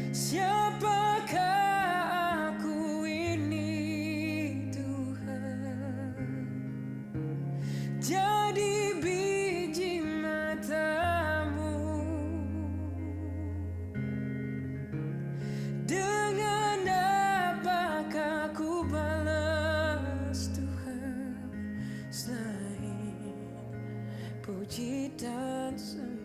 Siapakah aku ini Tuhan? Jadi biji matamu. Dengan apakah ku balas Tuhan selain puji dan selain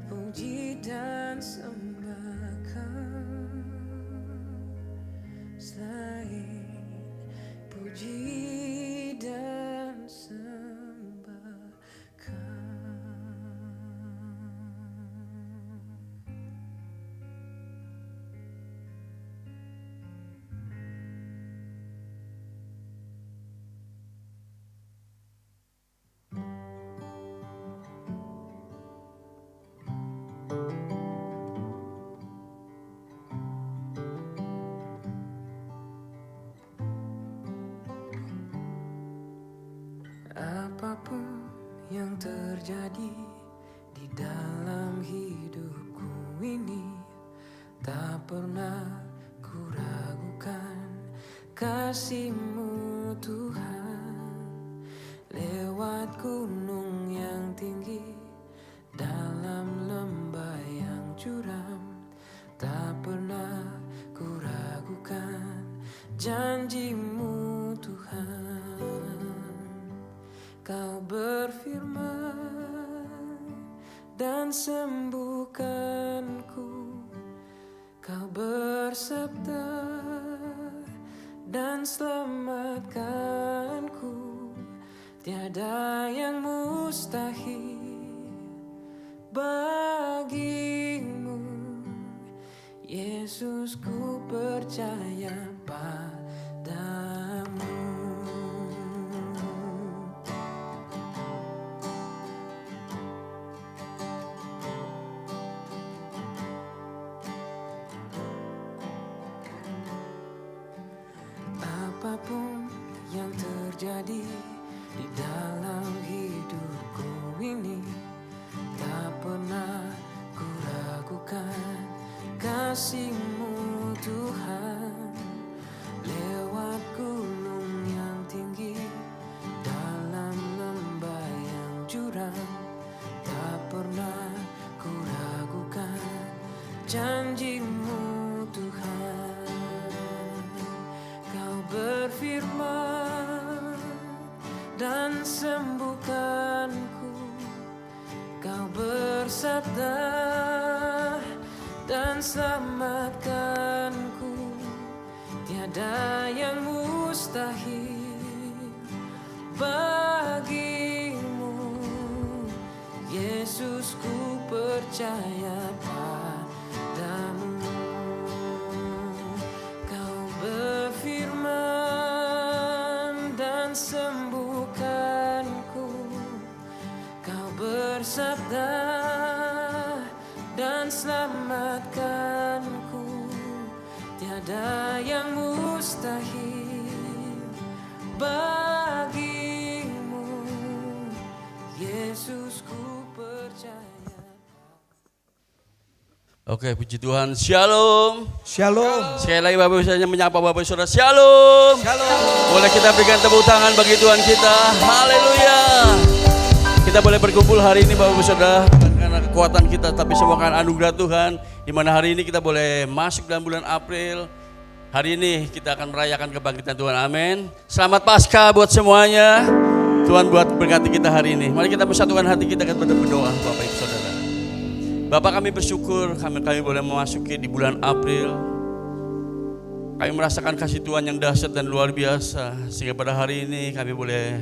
puji dan sembahkan, selain puji dan sembahkan. Apapun yang terjadi di dalam hidupku ini, tak pernah ku ragukan kasih-Mu Tuhan. Lewat gunung yang tinggi, dalam lembah yang curam, tak pernah ku ragukan janji-Mu Tuhan. Kau berfirman dan sembuhkanku, Kau bersabda dan selamatkanku. Tiada yang mustahil bagimu, Yesus, ku percaya padamu. Apapun yang terjadi di dalam hidupku ini, tak pernah ku ragukan kasih-Mu Tuhan. Lewat gunung yang tinggi, dalam lembah yang curam, tak pernah ku ragukan janji-Mu Tuhan. Kau berfirman dan sembuhkanku, Kau bersabda dan selamatkanku. Tiada yang mustahil bagimu, Yesus, ku percaya padamu. Kau berfirman dan sembuhkanku, Kau bersabda dan selamatkanku. Tiada yang mustahil bagimu, Yesus, ku percaya. Oke, puji Tuhan. Shalom. Shalom. Sekali lagi Bapak Ibu saya menyapa Bapak Ibu Saudara. Shalom. Shalom. Boleh kita berikan tepuk tangan bagi Tuhan kita. Haleluya. Kita boleh berkumpul hari ini Bapak Ibu Saudara, bukan karena kekuatan kita tapi semua karena anugerah Tuhan. Di mana hari ini kita boleh masuk dalam bulan April. Hari ini kita akan merayakan kebangkitan Tuhan. Amin. Selamat Paskah buat semuanya. Tuhan buat berkati kita hari ini. Mari kita bersatukan hati kita akan berdoa Bapak Ibu Saudara. Bapak, kami bersyukur kami boleh memasuki di bulan April. Kami merasakan kasih Tuhan yang dahsyat dan luar biasa. Sehingga pada hari ini kami boleh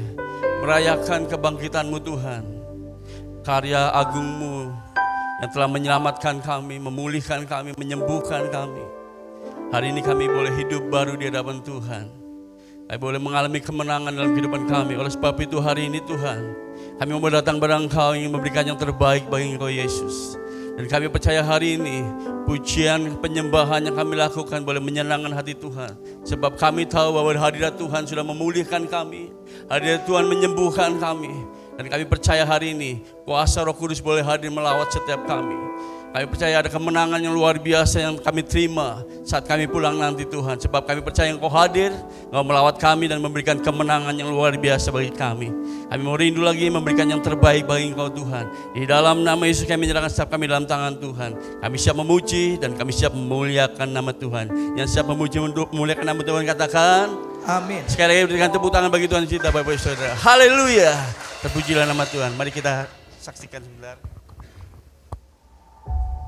merayakan kebangkitan-Mu Tuhan. Karya agung-Mu yang telah menyelamatkan kami, memulihkan kami, menyembuhkan kami. Hari ini kami boleh hidup baru di hadapan Tuhan. Kami boleh mengalami kemenangan dalam kehidupan kami. Oleh sebab itu hari ini Tuhan, kami mau datang kepada Engkau ingin memberikan yang terbaik bagi Engkau Yesus. Dan kami percaya hari ini pujian penyembahan yang kami lakukan boleh menyenangkan hati Tuhan. Sebab kami tahu bahwa hadirat Tuhan sudah memulihkan kami. Hadirat Tuhan menyembuhkan kami. Dan kami percaya hari ini kuasa Roh Kudus boleh hadir melawat setiap kami. Kami percaya ada kemenangan yang luar biasa yang kami terima saat kami pulang nanti Tuhan. Sebab kami percaya Engkau hadir, Engkau melawat kami dan memberikan kemenangan yang luar biasa bagi kami. Kami mau rindu lagi memberikan yang terbaik bagi Engkau Tuhan. Di dalam nama Yesus kami menyerahkan setiap kami dalam tangan Tuhan. Kami siap memuji dan kami siap memuliakan nama Tuhan. Yang siap memuji memuliakan nama Tuhan katakan Amin. sekali lagi berikan tepuk tangan bagi Tuhan kita Bapak Ibu Saudara. Haleluya. Terpujilah nama Tuhan. Mari kita saksikan sebentar.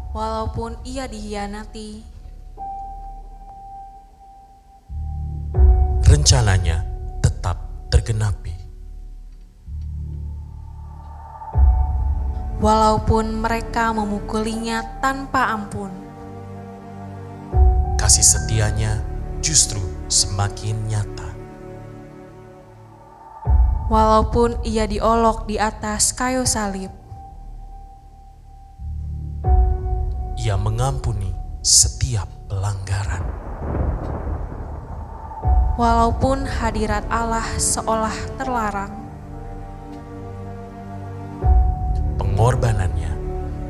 Walaupun ia dikhianati, rencananya tetap tergenapi. walaupun mereka memukulinya tanpa ampun, Kasih setianya justru semakin nyata. walaupun ia diolok di atas kayu salib, Ia mengampuni setiap pelanggaran. walaupun hadirat Allah seolah terlarang, Pengorbanannya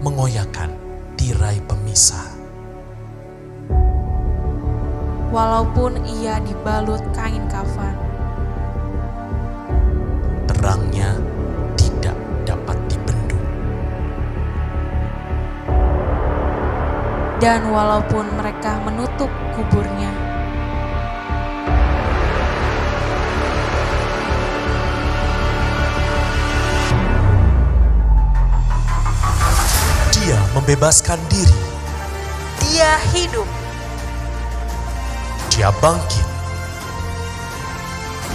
mengoyakkan tirai pemisah. walaupun ia dibalut kain kafan, Terangnya tidak dapat dibendung. dan walaupun mereka menutup kuburnya, Dia membebaskan diri. Dia hidup, Dia bangkit.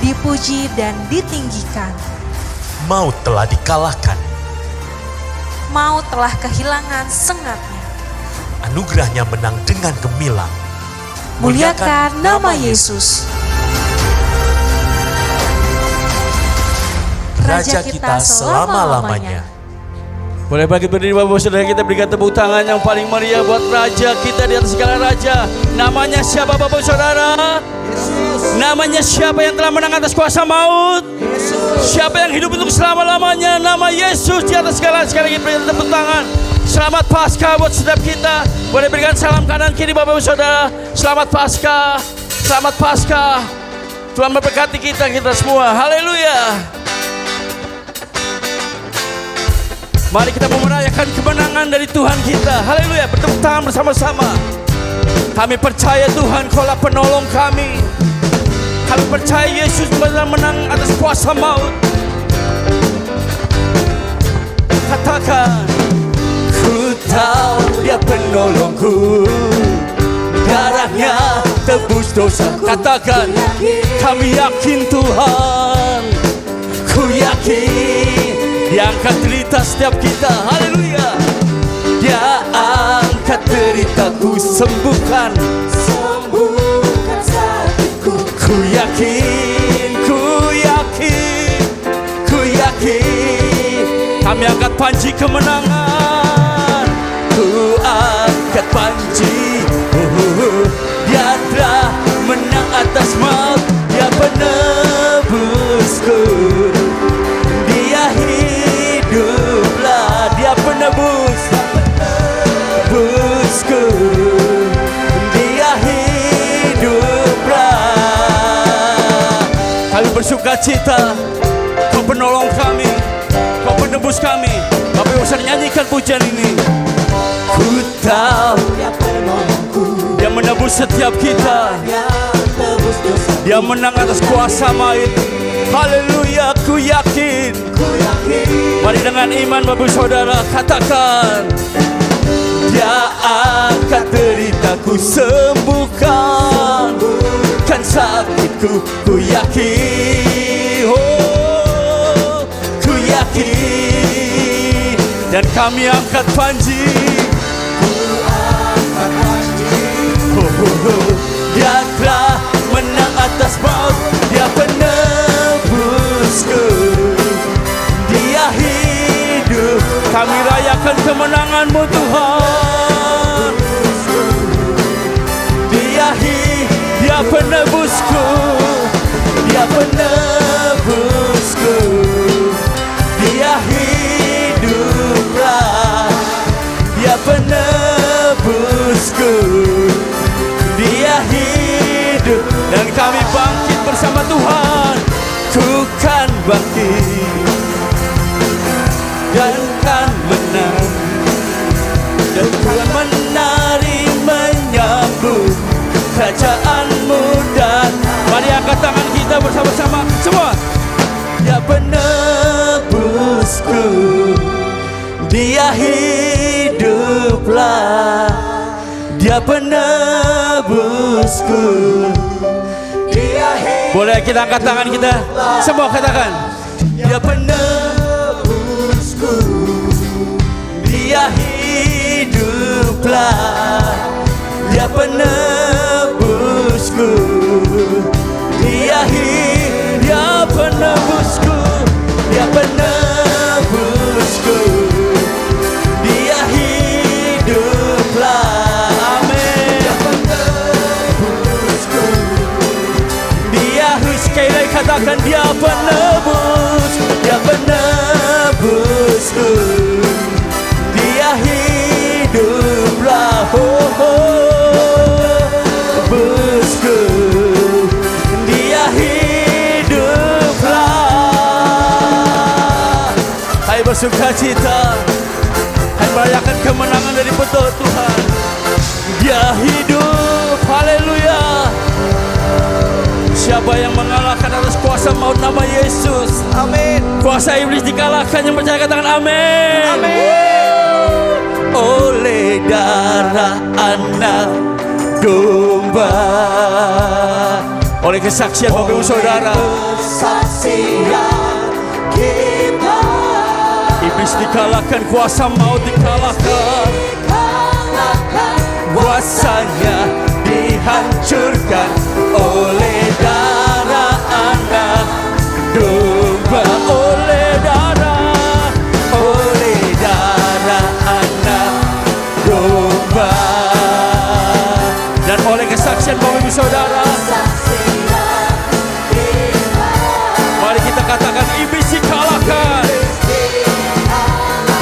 dipuji dan ditinggikan. Maut telah dikalahkan. Maut telah kehilangan sengatnya. Anugerahnya menang dengan gemilang. Muliakan nama Yesus, Raja kita selama-lamanya. Boleh bagi berdiri Bapak Saudara, kita berikan tepuk tangan yang paling meriah buat Raja kita di atas segala Raja. Namanya siapa Bapak Saudara? Yesus. Namanya siapa yang telah menang atas kuasa maut? Siapa yang hidup untuk selama-lamanya? Nama Yesus di atas segala. Sekali lagi berikan tepuk tangan. Selamat Paskah buat setiap kita. Boleh berikan salam kanan kiri Bapak Saudara. Selamat Paskah. Selamat Paskah. Tuhan memberkati kita semua. Haleluya. Mari kita merayakan kemenangan dari Tuhan kita. Haleluya. Bertepuk tangan bersama-sama. Kami percaya Tuhan Kaulah penolong kami. Kami percaya Yesus telah menang atas kuasa maut. Katakan, ku tahu Dia penolongku, darahnya tebus dosa. Katakan, kami yakin Tuhan. Ku yakin Dia angkat derita setiap kita. Haleluya. Dia angkat deritaku, sembuhkan sakitku. Ku yakin kami angkat panji kemenangan. Ku angkat panji, Dia telah menang atas maut. Dia penebusku, Dia hiduplah. Dia penebusku, Dia hiduplah. Kami bersuka cita, Kau penolong kami, Kau penebus kami. Bapak Ibu saudara, nyanyikan pujian ini. Ku tahu Dia penolongku, Dia menebus setiap kita. Dia menang atas kuasa maut. Haleluya, ku yakin. Mari dengan iman Bapak Ibu saudara katakan, Dia angkat deritaku, sembuhkan sakitku. Ku yakin, oh, ku yakin. Dan kami angkat panji, Dia telah menang atas maut. Dia penebusku, Dia hidup. Kami rayakan kemenangan-Mu Tuhan. Dia penebusku, Dia penebusku, Dia dan kan menang, dan Tuhan menari menyambut kerajaanmu dan mari angkat tangan kita bersama-sama semua. Dia penebusku, Dia hiduplah, Dia penebusku, Dia hidup. Boleh kita angkat tangan kita semua katakan, Dia penebusku, Dia hiduplah, Dia penebusku, Dia penebusku, Dia penebusku, Dia hiduplah. Amin. Dia penebusku, Dia sekali lagi katakan, Dia penebus, Dia penebusku, Dia hiduplah. Busku, Dia hiduplah. Hai bersuka cita, hai merayakan kemenangan dari betul Tuhan. Dia hidup, haleluya. Siapa yang mengalahkan atas kuasa maut nama Yesus? Amin. Kuasa iblis dikalahkan, yang percaya katakan amin. Amin. Oleh darah anak domba, oleh kesaksian Bapak Ibu Saudara, kesaksian kita, iblis dikalahkan, kuasa maut dikalahkan, kuasanya dihancurkan oleh darah anak domba, oleh darah anak domba. Dan oleh kesaksian Bapak Ibu Saudara, mari kita katakan iblis dikalahkan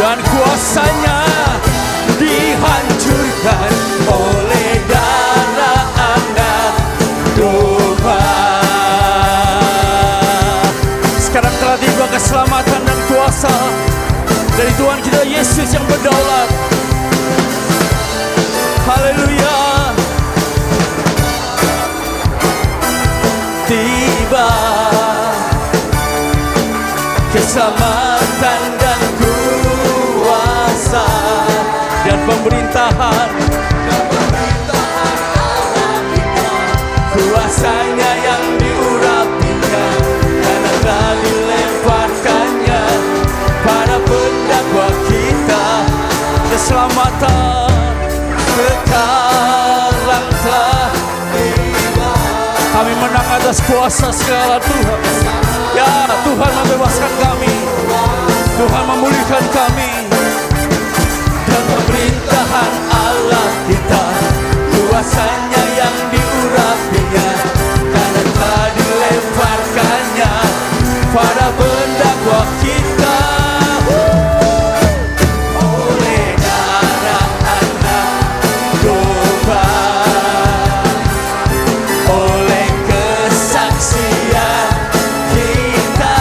dan kuasanya dihancurkan oleh darah anak domba. Sekarang telah tiba keselamatan dan kuasa dari Tuhan kita Yesus yang berdaulat. Haleluya. Tiba keselamatan dan kuasa dan pemerintahan Allah kita, kuasanya yang diurapinya karena telah dilemparkannya pada pendakwa kita. Keselamatan sekarang telah tiba. Kami menang atas kuasa segala Tuhan. Ya, Tuhan membebaskan kami, Tuhan memulihkan kami. Dan pemerintahan Allah kita, kuasanya yang diurapinya karena telah dilemparkannya pada pendakwa kita. Oleh darah anak domba, oleh kesaksian kita,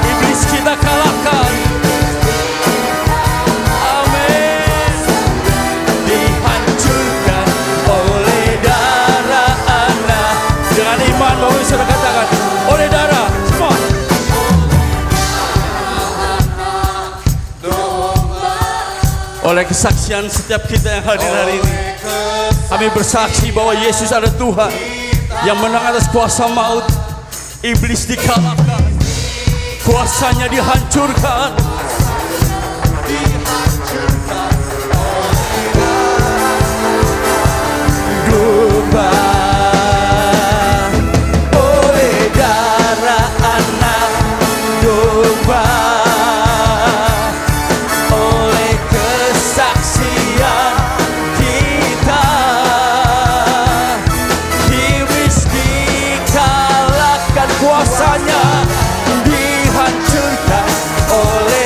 iblis kita kalahkan. Amin. Dihancurkan oleh darah anak. Dengan iman Bapak Ibu Saudara katakan, oleh darah semua. Oleh kesaksian setiap kita yang hadir hari ini, kami bersaksi bahwa Yesus adalah Tuhan yang menang atas kuasa maut. Iblis dikalahkan, kuasanya dihancurkan. Domba, oleh darah anak domba, oleh kesaksian kita, iblis dikalahkan, kuasanya dihancurkan oleh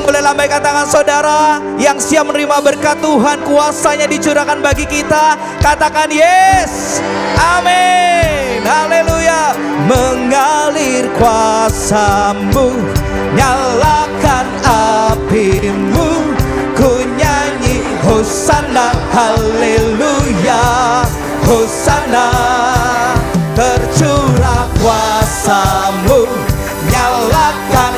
tenang, boleh lambaikan tangan saudara. Yang siap menerima berkat Tuhan, kuasanya dicurahkan bagi kita. Katakan yes, amin, haleluya. Mengalir kuasa-Mu, nyalakan api-Mu, ku nyanyi Hosana, haleluya, Hosana. Tercurah kuasa-Mu, nyalakan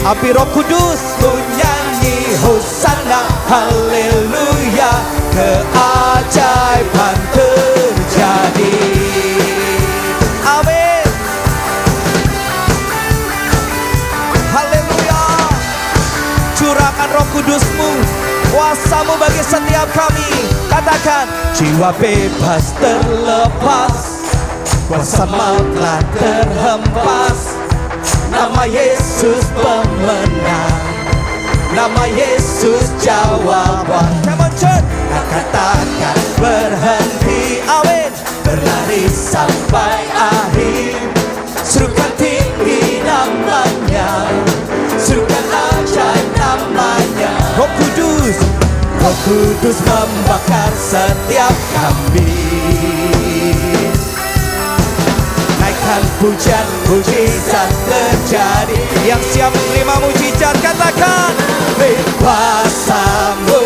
api Roh Kudus, ku nyanyi Hosana, haleluya. Keajaiban terjadi, amin, haleluya. Curahkan Roh Kudus-Mu, kuasa-Mu bagi setiap kami. Katakan, jiwa bebas terlepas, kuasa maut telah terhempas. Nama Yesus pemenang, nama Yesus jawaban. Come on church. Katakan berhenti, amin, berlari sampai akhir. Serukan tinggi namanya, serukan ajaib namanya. Roh Kudus, Roh Kudus membakar setiap kambing. Naikkan pujian, mujizat terjadi. Yang siap menerima mujizat katakan, kuasa-Mu,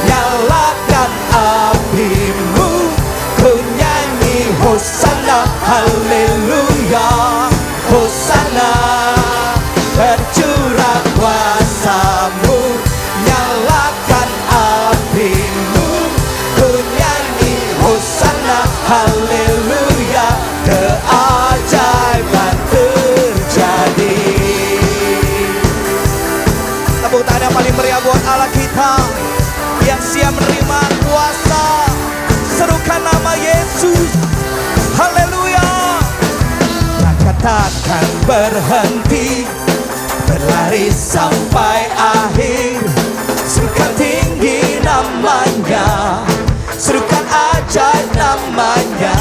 nyalakan api-Mu, ku nyanyi Hosana, haleluya, Hosana. Tercurah kuasa-Mu, nyalakan api-Mu, ku nyanyi Hosana, haleluya. Keajaiban terjadi. Tepuk tangan yang paling meriah buat Allah kita yang siap menerima kuasa. Serukan nama Yesus, haleluya. Katakan berhenti, berlari sampai akhir. Serukan tinggi namanya, serukan ajaib namanya.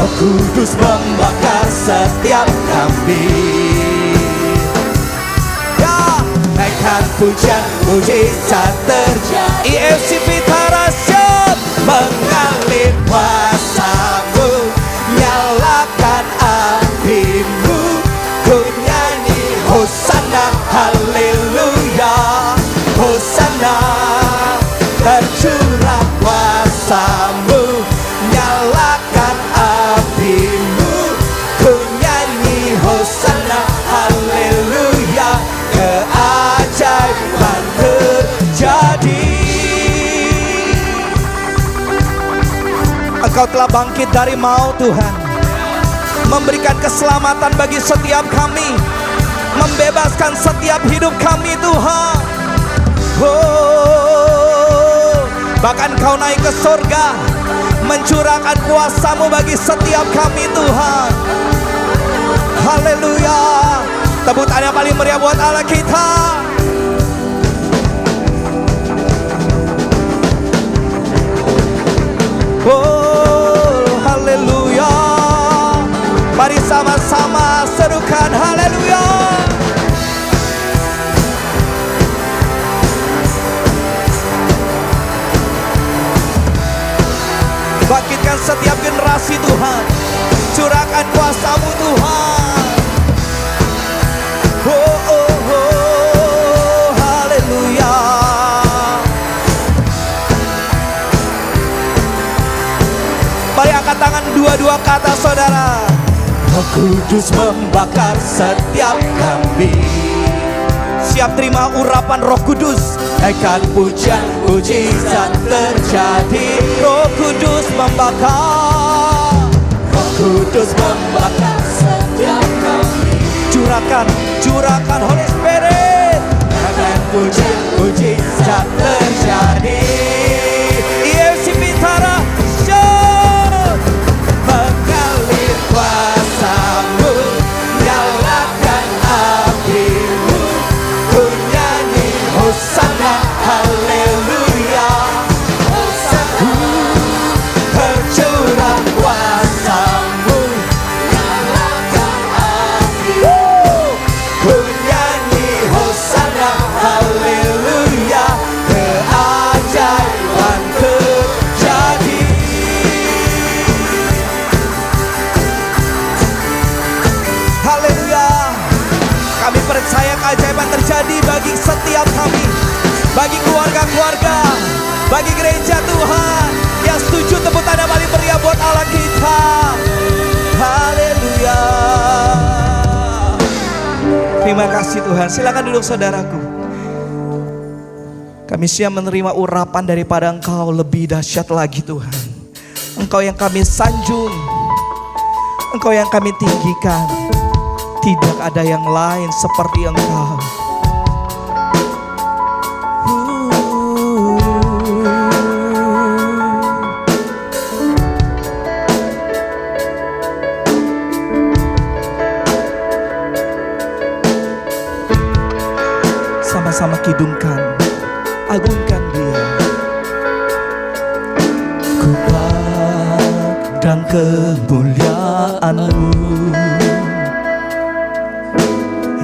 Roh Kudus membakar setiap kambing. Ya, naikkan pujian, mujizat terjadi. IFC Pitara siap. Mengalir kuasa-Mu, nyalakan api-Mu, ku nyanyi Hosana, haleluya, Hosana. Tercurah kuasa-Mu, nyalakan api-Mu, ku nyanyi Hosana, haleluya. Keajaiban terjadi. Engkau telah bangkit dari maut Tuhan, memberikan keselamatan bagi setiap kami, membebaskan setiap hidup kami Tuhan. Bahkan Kau naik ke surga, mencurahkan kuasa-Mu bagi setiap kami Tuhan. Haleluya. Tepuk tangan yang paling meriah buat Allah kita. Oh, haleluya. Mari sama-sama serukan haleluya. Bangkitkan setiap generasi Tuhan, curahkan kuasa-Mu Tuhan. Oh, oh, oh, haleluya. Mari angkat tangan dua-dua kata saudara. Roh Kudus membakar setiap kambing. Siap terima urapan Roh Kudus. Naikkan pujian, mujizat terjadi. Roh Kudus membakar, Roh Kudus membakar setiap kambing. Curahkan Holy Spirit. Naikkan pujian, mujizat terjadi. IFC Pitara shout. Mengalir kuasa-Mu, nyalakan api-Mu, ku nyanyi Hosana, haleluya, Hosana. Tercurah kuasa-Mu, nyalakan api-Mu, ku nyanyi Hosana. terjadi bagi setiap kami, bagi keluarga-keluarga, bagi gereja Tuhan. Yang setuju tepuk tangan paling meriah buat Allah kita. Haleluya. Terima kasih Tuhan. Silakan duduk saudaraku. Kami siap menerima urapan daripada Engkau lebih dahsyat lagi Tuhan. Engkau yang kami sanjung, Engkau yang kami tinggikan. Tidak ada yang lain seperti Engkau. Sama-sama kidungkan, agungkan Dia. Ku pandang kemuliaan-Mu,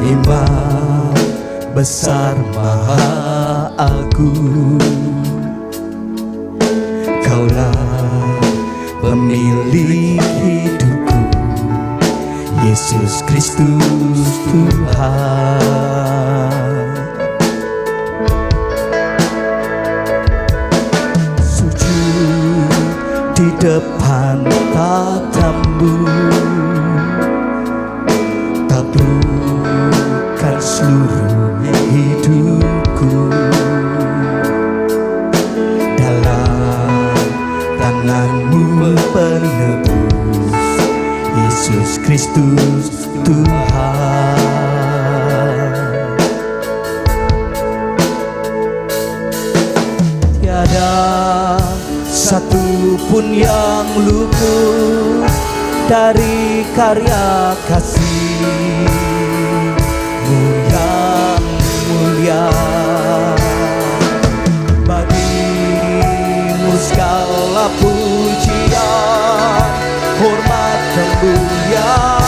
Imam besar maha agung. Kaulah pemilik hidupku, Yesus Kristus Tuhan. Sujud di depan tatamu, taklukkan seluruh hidupku. Dalam tangan-Mu penebus, Yesus Kristus Tuhan. Tiada satu pun yang luput dari karya kasih-Mu yang mulia. Bagi-Mu segala pujian, hormat kemuliaan.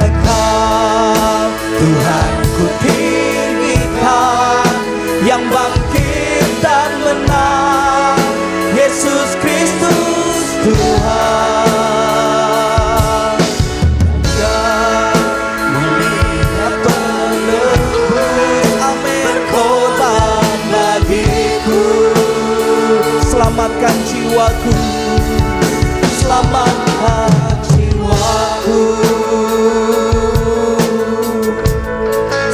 Engkau Tuhan ku tinggikan, yang bangkit dan menang, Yesus Kristus Tuhan. Dan melihat penebus, amin, berkorban bagiku. Selamatkan jiwaku, selamatkan jiwaku.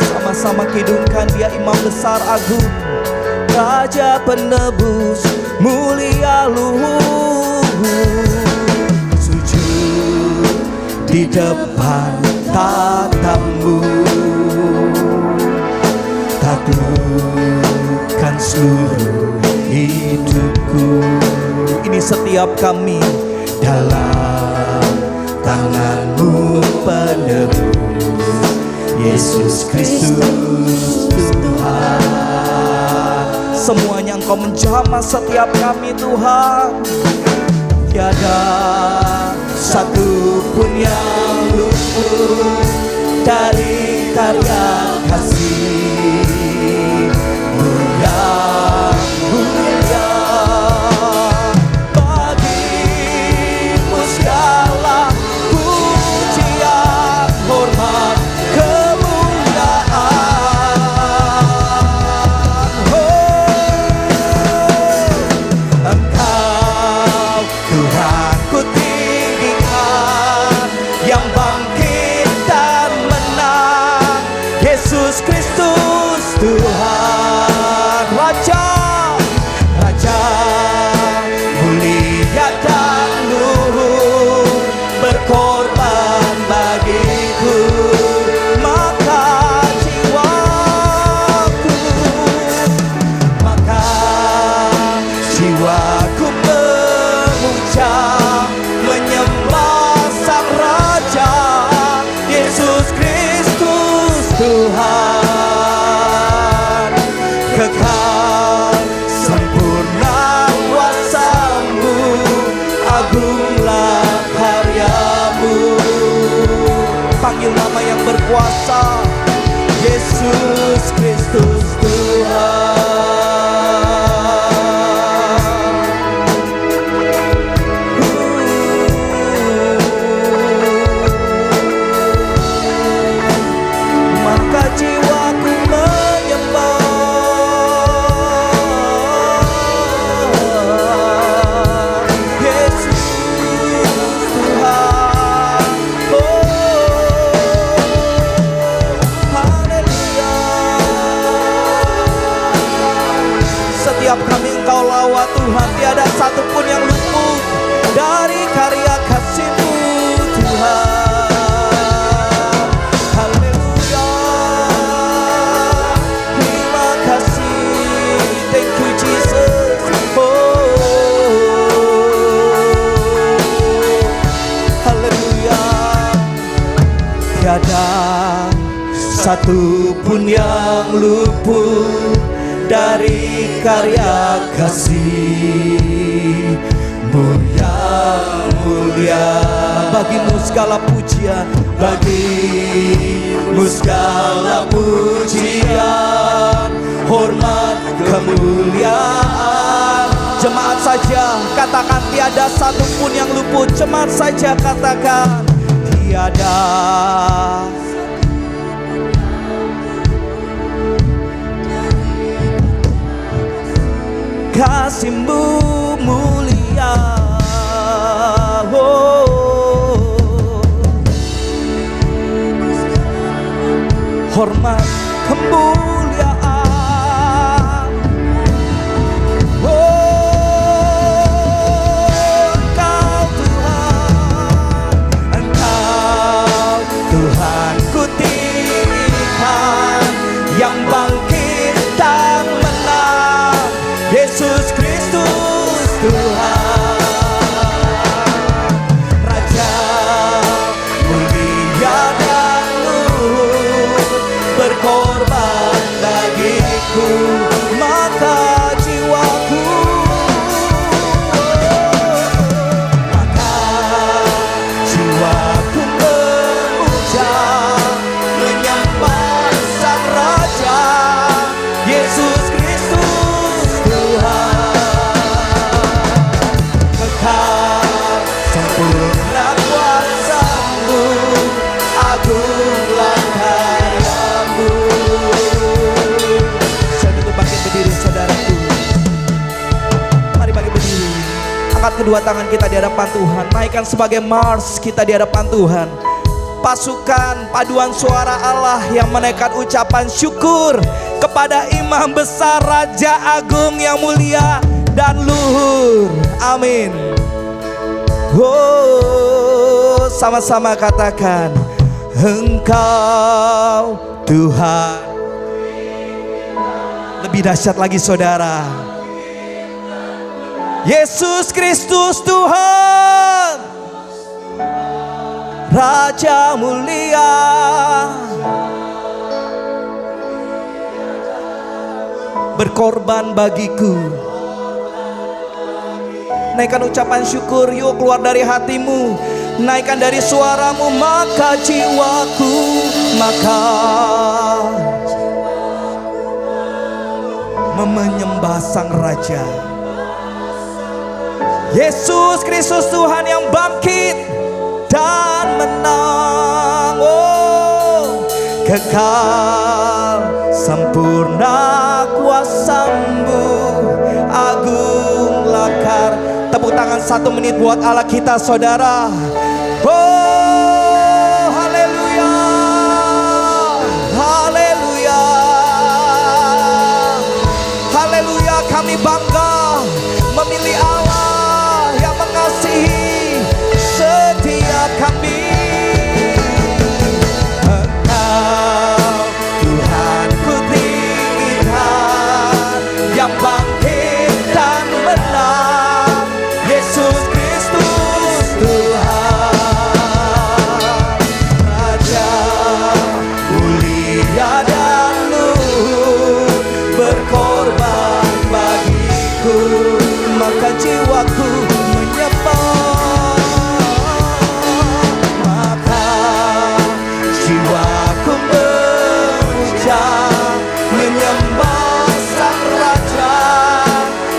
Sama-sama kidungkan Dia, Imam besar agung, Raja penebus, mulia luhur. Sujud di depan tatamu, taklukkan seluruh hidupku. Ini setiap kami, dalam tangan-Mu penebus, Yesus Kristus Tuhan. Semuanya Engkau menjamah setiap kami Tuhan. Tiada satu pun yang luput dari karya kasih-Mu yang mulia. Bagi-Mu segala pujian, hormat, Yesus Kristus Tuhan. Raja, Raja mulia dan luhur, berkorban bagiku. Maka jiwaku memuja, menyembah Sang Raja, Yesus Kristus Tuhan. Kekal sempurna kuasa-Mu, agunglah karya-Mu. Panggil nama yang berkuasa, Yesus Kristus Tuhan. setiap kami Engkau lawat Tuhan. Tiada satupun yang luput dari karya kasih-Mu Tuhan. Haleluya. Terima kasih. Thank you Jesus. Haleluya. Tiada satu pun yang luput dari karya kasih-Mu yang mulia. Bagimu segala pujian, bagimu segala pujian, hormat kemuliaan. Jemaat saja katakan tiada satu pun yang luput. Jemaat saja katakan tiada. Kasih-Mu mulia, hormat kemuliaan. Engkau Tuhan, Engkau Tuhan ku tinggikan, yang bangkit dan menang, Yesus Kristus Tuhan. Raja mulia dan luhur, berkorban bagiku, maka jiwaku, maka jiwaku memuja, menyembah Sang Raja, Yesus Kristus Tuhan. Kekal sempurna kuasa-Mu, agunglah karya-Mu. Saya tutup bangkit berdiri saudaraku. Mari bangkit berdiri. Angkat kedua tangan kita di hadapan Tuhan. Naikkan sebagai mars kita di hadapan Tuhan. Pasukan paduan suara Allah yang menaikkan ucapan syukur kepada Imam Besar Raja Agung yang mulia dan luhur. Amin. Oh, sama-sama katakan Engkau Tuhan. Lebih dahsyat lagi saudara, Yesus Kristus Tuhan, Raja mulia, berkorban bagiku. Naikkan ucapan syukur, yuk keluar dari hatimu, naikkan dari suaramu, maka jiwaku, maka menyembah Sang Raja, Yesus Kristus Tuhan yang bangkit dan menang. Oh, kekal sempurna kuasa-Mu, agunglah karya. Tepuk tangan 1 menit buat Allah kita saudara. Oh, haleluya, haleluya, haleluya. Kami bangga memilih Allah yang mengasihi setiap kami. Engkau Tuhan ku tinggikan, yang bangkit dan menang, Yesus Kristus Tuhan. Raja mulia dan luhur, berkorban bagiku, maka jiwaku menyembah, maka jiwaku memuja, menyembah Sang Raja,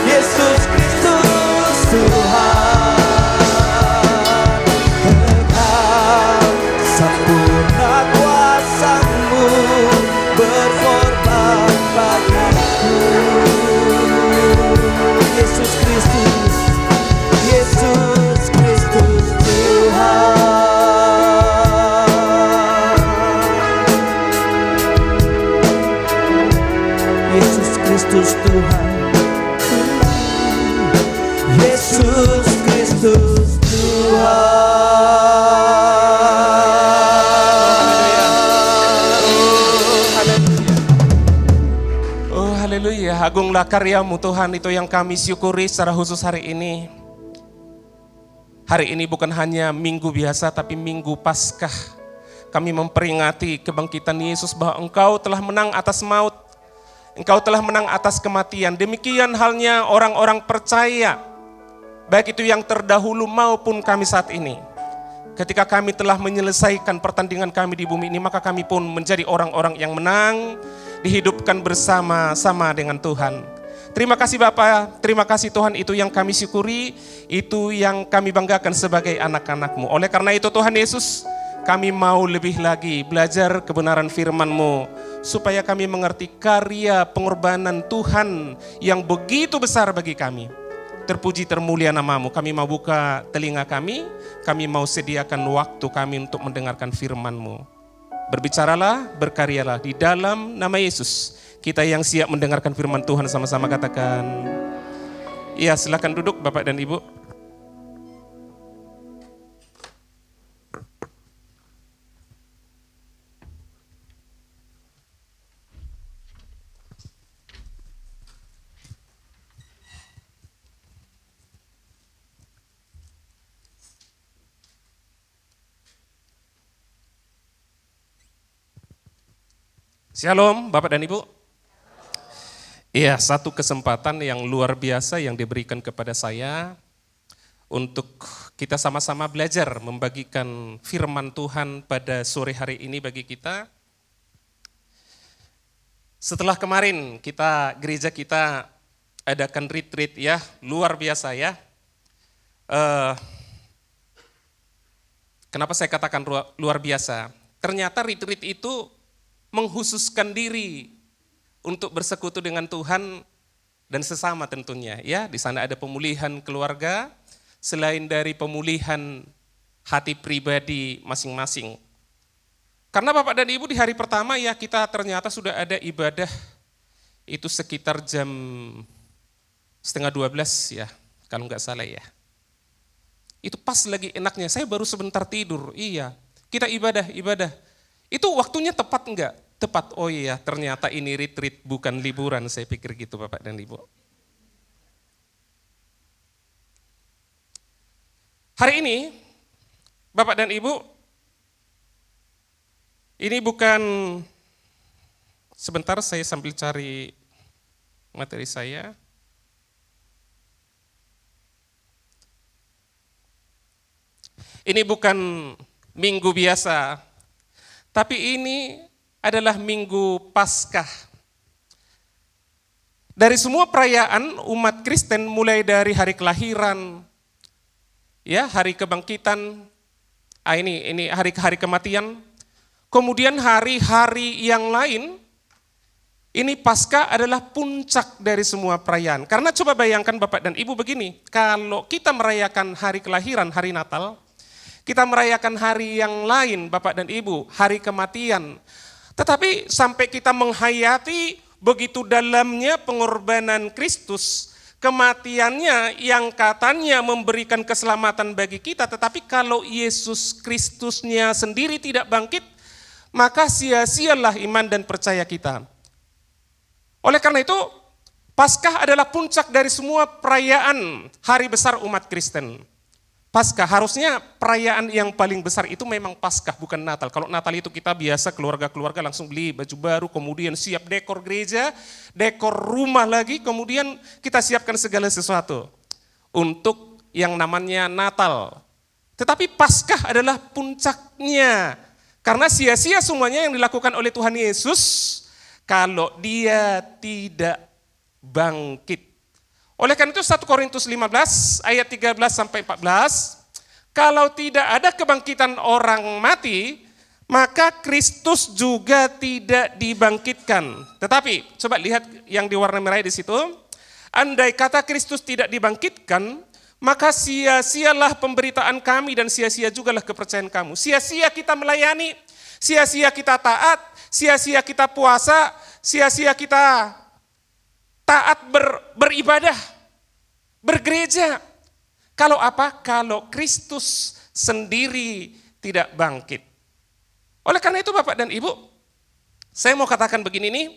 Yesus Kristus Tuhan. Kekal sempurna kuasa-Mu, berkorban bagiku, Yesus Kristus. Yesus Kristus Oh haleluya, agunglah karyamu Tuhan, itu yang kami syukuri secara khusus hari ini. Hari ini bukan hanya minggu biasa tapi minggu Paskah. Kami memperingati kebangkitan Yesus bahwa Engkau telah menang atas maut. Engkau telah menang atas kematian. Demikian halnya orang-orang percaya, baik itu yang terdahulu maupun kami saat ini. Ketika kami telah menyelesaikan pertandingan kami di bumi ini, maka kami pun menjadi orang-orang yang menang, dihidupkan bersama-sama dengan Tuhan. Terima kasih Bapa, terima kasih Tuhan, itu yang kami syukuri, itu yang kami banggakan sebagai anak-anak-Mu. Oleh karena itu Tuhan Yesus, kami mau lebih lagi belajar kebenaran firman-Mu, supaya kami mengerti karya pengorbanan Tuhan yang begitu besar bagi kami. Terpuji termulia nama-Mu, kami mau buka telinga kami mau sediakan waktu kami untuk mendengarkan firman-Mu. Berbicaralah, berkaryalah di dalam nama Yesus. Kita yang siap mendengarkan firman Tuhan sama-sama katakan. Ya, silakan duduk Bapak dan Ibu. Shalom Bapak dan Ibu. Iya, satu kesempatan yang luar biasa yang diberikan kepada saya untuk kita sama-sama belajar membagikan firman Tuhan pada sore hari ini bagi kita. Setelah kemarin gereja kita adakan retreat ya, luar biasa ya. Kenapa saya katakan luar biasa? Ternyata retreat itu menghususkan diri untuk bersekutu dengan Tuhan dan sesama tentunya ya. Di sana ada pemulihan keluarga selain dari pemulihan hati pribadi masing-masing. Karena Bapak dan Ibu di hari pertama ya kita ternyata sudah ada ibadah itu sekitar jam 11:30 ya, kalau nggak salah ya. Itu pas lagi enaknya, saya baru sebentar tidur, iya. Kita ibadah. Itu waktunya tepat enggak? Tepat, oh iya ternyata ini retreat bukan liburan, saya pikir gitu Bapak dan Ibu. Hari ini, Bapak dan Ibu, ini bukan, sebentar saya sambil cari materi saya. Ini bukan minggu biasa, tapi ini adalah minggu Paskah. Dari semua perayaan umat Kristen mulai dari hari kelahiran, ya hari kebangkitan, ini hari-hari kematian, kemudian hari-hari yang lain, ini Paskah adalah puncak dari semua perayaan. Karena coba bayangkan Bapak dan Ibu begini, kalau kita merayakan hari kelahiran, hari Natal, kita merayakan hari yang lain Bapak dan Ibu, hari kematian. Tetapi sampai kita menghayati begitu dalamnya pengorbanan Kristus, kematiannya yang katanya memberikan keselamatan bagi kita, tetapi kalau Yesus Kristusnya sendiri tidak bangkit, maka sia-sialah iman dan percaya kita. Oleh karena itu, Paskah adalah puncak dari semua perayaan hari besar umat Kristen. Paskah, harusnya perayaan yang paling besar itu memang Paskah, bukan Natal. Kalau Natal itu kita biasa keluarga-keluarga langsung beli baju baru, kemudian siap dekor gereja, dekor rumah lagi, kemudian kita siapkan segala sesuatu untuk yang namanya Natal. Tetapi Paskah adalah puncaknya, karena sia-sia semuanya yang dilakukan oleh Tuhan Yesus kalau Dia tidak bangkit. Oleh karena itu 1 Korintus 15 ayat 13 sampai 14, kalau tidak ada kebangkitan orang mati, maka Kristus juga tidak dibangkitkan. Tetapi coba lihat yang di warna merah di situ, andai kata Kristus tidak dibangkitkan, maka sia-sialah pemberitaan kami dan sia-sia jugalah kepercayaan kamu. Sia-sia kita melayani, sia-sia kita taat, sia-sia kita puasa, sia-sia kita taat beribadah, bergereja. Kalau apa? Kalau Kristus sendiri tidak bangkit. Oleh karena itu Bapak dan Ibu, saya mau katakan begini nih,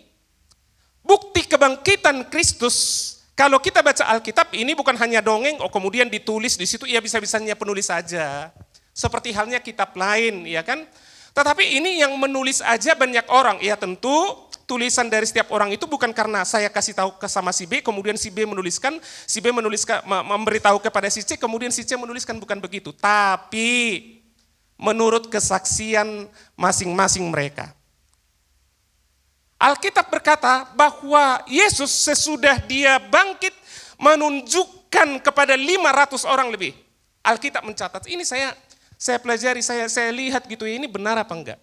bukti kebangkitan Kristus, kalau kita baca Alkitab ini bukan hanya dongeng, kemudian ditulis di situ, ya bisa-bisanya penulis saja. Seperti halnya kitab lain, ya kan? Tetapi ini yang menulis aja banyak orang, ya tentu tulisan dari setiap orang itu bukan karena saya kasih tahu ke sama si B, kemudian si B menuliskan, memberitahu kepada si C, kemudian si C menuliskan, bukan begitu. Tapi menurut kesaksian masing-masing mereka. Alkitab berkata bahwa Yesus sesudah dia bangkit menunjukkan kepada 500 orang lebih. Alkitab mencatat, ini saya pelajari, saya lihat gitu, ini benar apa enggak.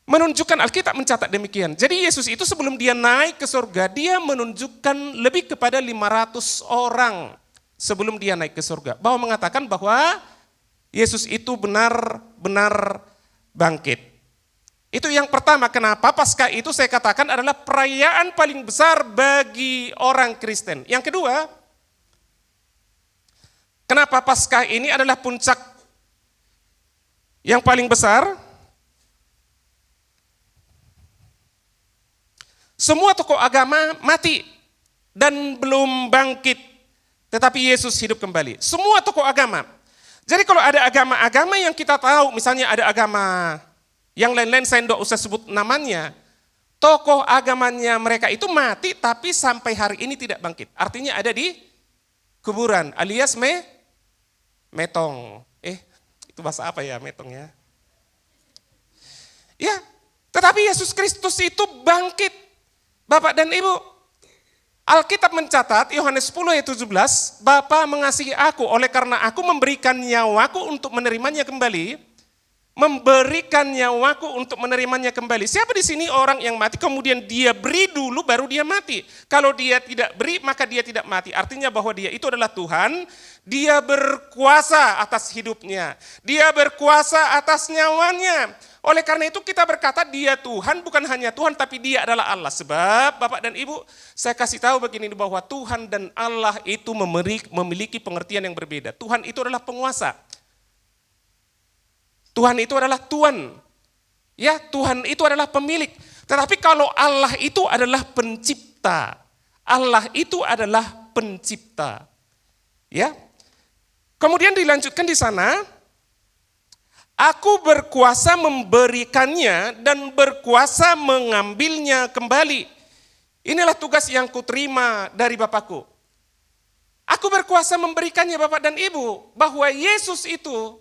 Menunjukkan, Alkitab mencatat demikian. Jadi Yesus itu sebelum dia naik ke surga, dia menunjukkan lebih kepada 500 orang sebelum dia naik ke surga. Bahwa mengatakan bahwa Yesus itu benar-benar bangkit. Itu yang pertama, kenapa Paskah itu saya katakan adalah perayaan paling besar bagi orang Kristen. Yang kedua, kenapa Paskah ini adalah puncak yang paling besar? Semua tokoh agama mati dan belum bangkit, tetapi Yesus hidup kembali. Semua tokoh agama. Jadi kalau ada agama-agama yang kita tahu, misalnya ada agama yang lain-lain saya tidak usah sebut namanya, tokoh agamanya mereka itu mati tapi sampai hari ini tidak bangkit. Artinya ada di kuburan alias metong. Itu bahasa apa ya metong ya? Ya, tetapi Yesus Kristus itu bangkit. Bapak dan Ibu, Alkitab mencatat, Yohanes 10 ayat 17, Bapa mengasihi aku oleh karena aku memberikan nyawaku untuk menerimanya kembali. Memberikan nyawaku untuk menerimanya kembali. Siapa di sini orang yang mati kemudian dia beri dulu baru dia mati. Kalau dia tidak beri maka dia tidak mati. Artinya bahwa dia itu adalah Tuhan, dia berkuasa atas hidupnya. Dia berkuasa atas nyawanya. Oleh karena itu kita berkata dia Tuhan, bukan hanya Tuhan tapi dia adalah Allah. Sebab Bapak dan Ibu, saya kasih tahu begini bahwa Tuhan dan Allah itu memiliki pengertian yang berbeda. Tuhan itu adalah penguasa. Tuhan itu adalah Tuhan. Ya, Tuhan itu adalah pemilik. Tetapi kalau Allah itu adalah pencipta. Allah itu adalah pencipta. Ya. Kemudian dilanjutkan di sana, aku berkuasa memberikannya dan berkuasa mengambilnya kembali. Inilah tugas yang kuterima dari Bapakku. Aku berkuasa memberikannya Bapak dan Ibu, bahwa Yesus itu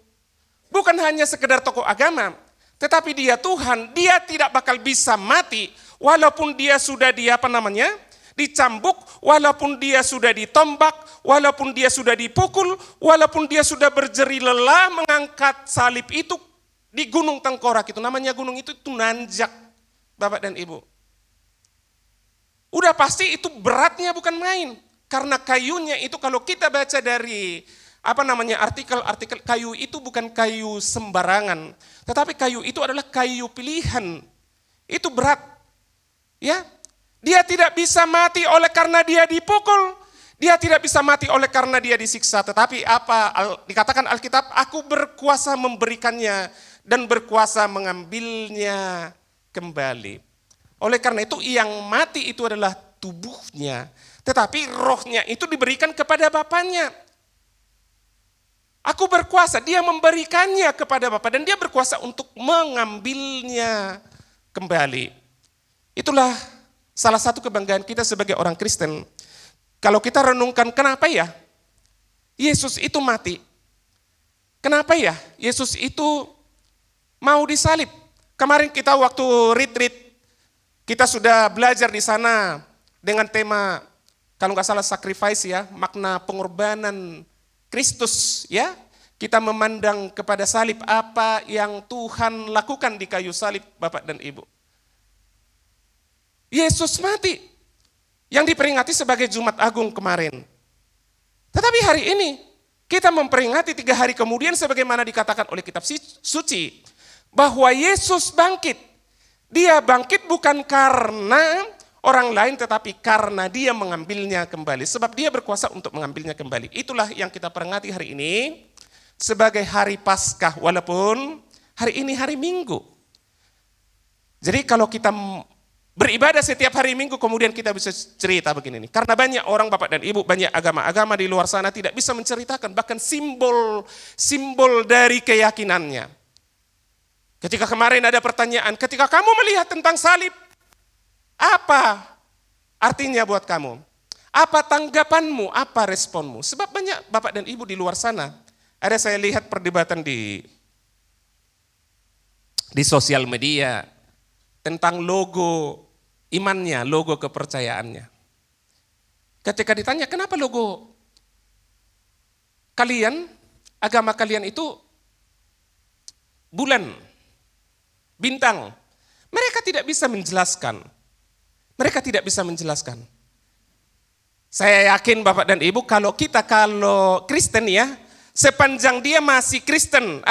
bukan hanya sekedar tokoh agama, tetapi dia Tuhan, dia tidak bakal bisa mati, walaupun dia sudah dicambuk, walaupun dia sudah ditombak, walaupun dia sudah dipukul, walaupun dia sudah berjeri lelah mengangkat salib itu di gunung tengkorak itu, namanya gunung itu nanjak, Bapak dan Ibu. Udah pasti itu beratnya bukan main, karena kayunya itu kalau kita baca dari artikel kayu itu bukan kayu sembarangan, tetapi kayu itu adalah kayu pilihan. Itu berat. Ya. Dia tidak bisa mati oleh karena dia dipukul. Dia tidak bisa mati oleh karena dia disiksa, tetapi dikatakan Alkitab, aku berkuasa memberikannya dan berkuasa mengambilnya kembali. Oleh karena itu yang mati itu adalah tubuhnya, tetapi rohnya itu diberikan kepada Bapaknya. Aku berkuasa, dia memberikannya kepada Bapa dan dia berkuasa untuk mengambilnya kembali. Itulah salah satu kebanggaan kita sebagai orang Kristen. Kalau kita renungkan kenapa ya Yesus itu mati? Kenapa ya Yesus itu mau disalib? Kemarin kita waktu retreat, kita sudah belajar di sana dengan tema, kalau nggak salah sacrifice ya, makna pengorbanan Kristus ya, kita memandang kepada salib apa yang Tuhan lakukan di kayu salib Bapak dan Ibu. Yesus mati yang diperingati sebagai Jumat Agung kemarin. Tetapi hari ini kita memperingati 3 hari kemudian sebagaimana dikatakan oleh kitab suci bahwa Yesus bangkit. Dia bangkit bukan karena orang lain, tetapi karena dia mengambilnya kembali. Sebab dia berkuasa untuk mengambilnya kembali. Itulah yang kita peringati hari ini sebagai hari Paskah, walaupun hari ini hari Minggu. Jadi kalau kita beribadah setiap hari Minggu, kemudian kita bisa cerita begini nih. Karena banyak orang, Bapak dan Ibu, banyak agama-agama di luar sana tidak bisa menceritakan bahkan simbol dari keyakinannya. Ketika kemarin ada pertanyaan, ketika kamu melihat tentang salib, apa artinya buat kamu? Apa tanggapanmu? Apa responmu? Sebab banyak Bapak dan Ibu di luar sana, ada saya lihat perdebatan di sosial media tentang logo imannya, logo kepercayaannya. Ketika ditanya, kenapa logo kalian, agama kalian itu bulan, bintang? Mereka tidak bisa menjelaskan. Mereka tidak bisa menjelaskan. Saya yakin Bapak dan Ibu, kalau Kristen ya, sepanjang dia masih Kristen,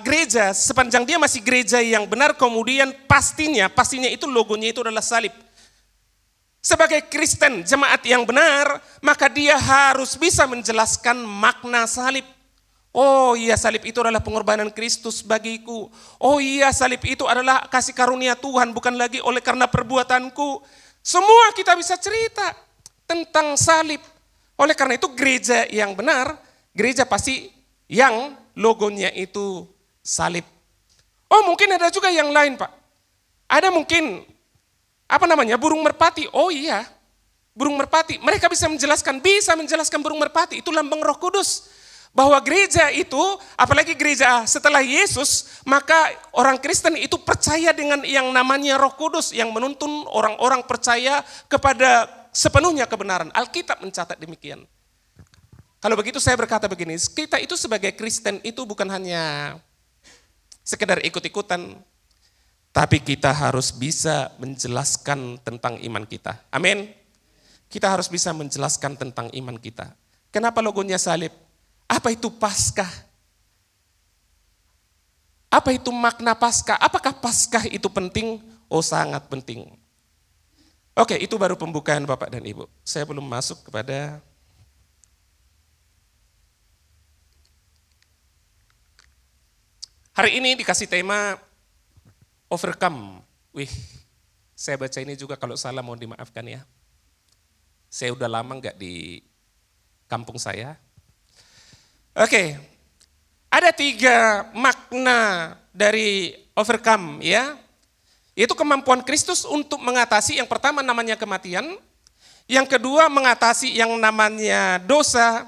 gereja, sepanjang dia masih gereja yang benar, kemudian pastinya itu logonya itu adalah salib. Sebagai Kristen, jemaat yang benar, maka dia harus bisa menjelaskan makna salib. Oh iya, salib itu adalah pengorbanan Kristus bagiku. Oh iya, salib itu adalah kasih karunia Tuhan, bukan lagi oleh karena perbuatanku. Semua kita bisa cerita tentang salib. Oleh karena itu gereja yang benar, gereja pasti yang logonya itu salib. Oh mungkin ada juga yang lain Pak. Ada mungkin, burung merpati. Oh iya, burung merpati. Mereka bisa menjelaskan burung merpati. Itu lambang Roh Kudus. Bahwa gereja itu, apalagi gereja setelah Yesus, maka orang Kristen itu percaya dengan yang namanya Roh Kudus. Yang menuntun orang-orang percaya kepada sepenuhnya kebenaran. Alkitab mencatat demikian. Kalau begitu saya berkata begini, kita itu sebagai Kristen itu bukan hanya sekedar ikut-ikutan, tapi kita harus bisa menjelaskan tentang iman kita. Amin. Kita harus bisa menjelaskan tentang iman kita. Kenapa logonya salib? Apa itu Paskah? Apa itu makna Paskah? Apakah Paskah itu penting? Oh sangat penting. Oke, itu baru pembukaan Bapak dan Ibu. Saya belum masuk kepada hari ini dikasih tema overcome. Wih, saya baca ini juga kalau salah mohon dimaafkan ya. Saya udah lama enggak di kampung saya. Oke, ada 3 makna dari overcome ya. Yaitu kemampuan Kristus untuk mengatasi, yang pertama namanya kematian. Yang kedua mengatasi yang namanya dosa.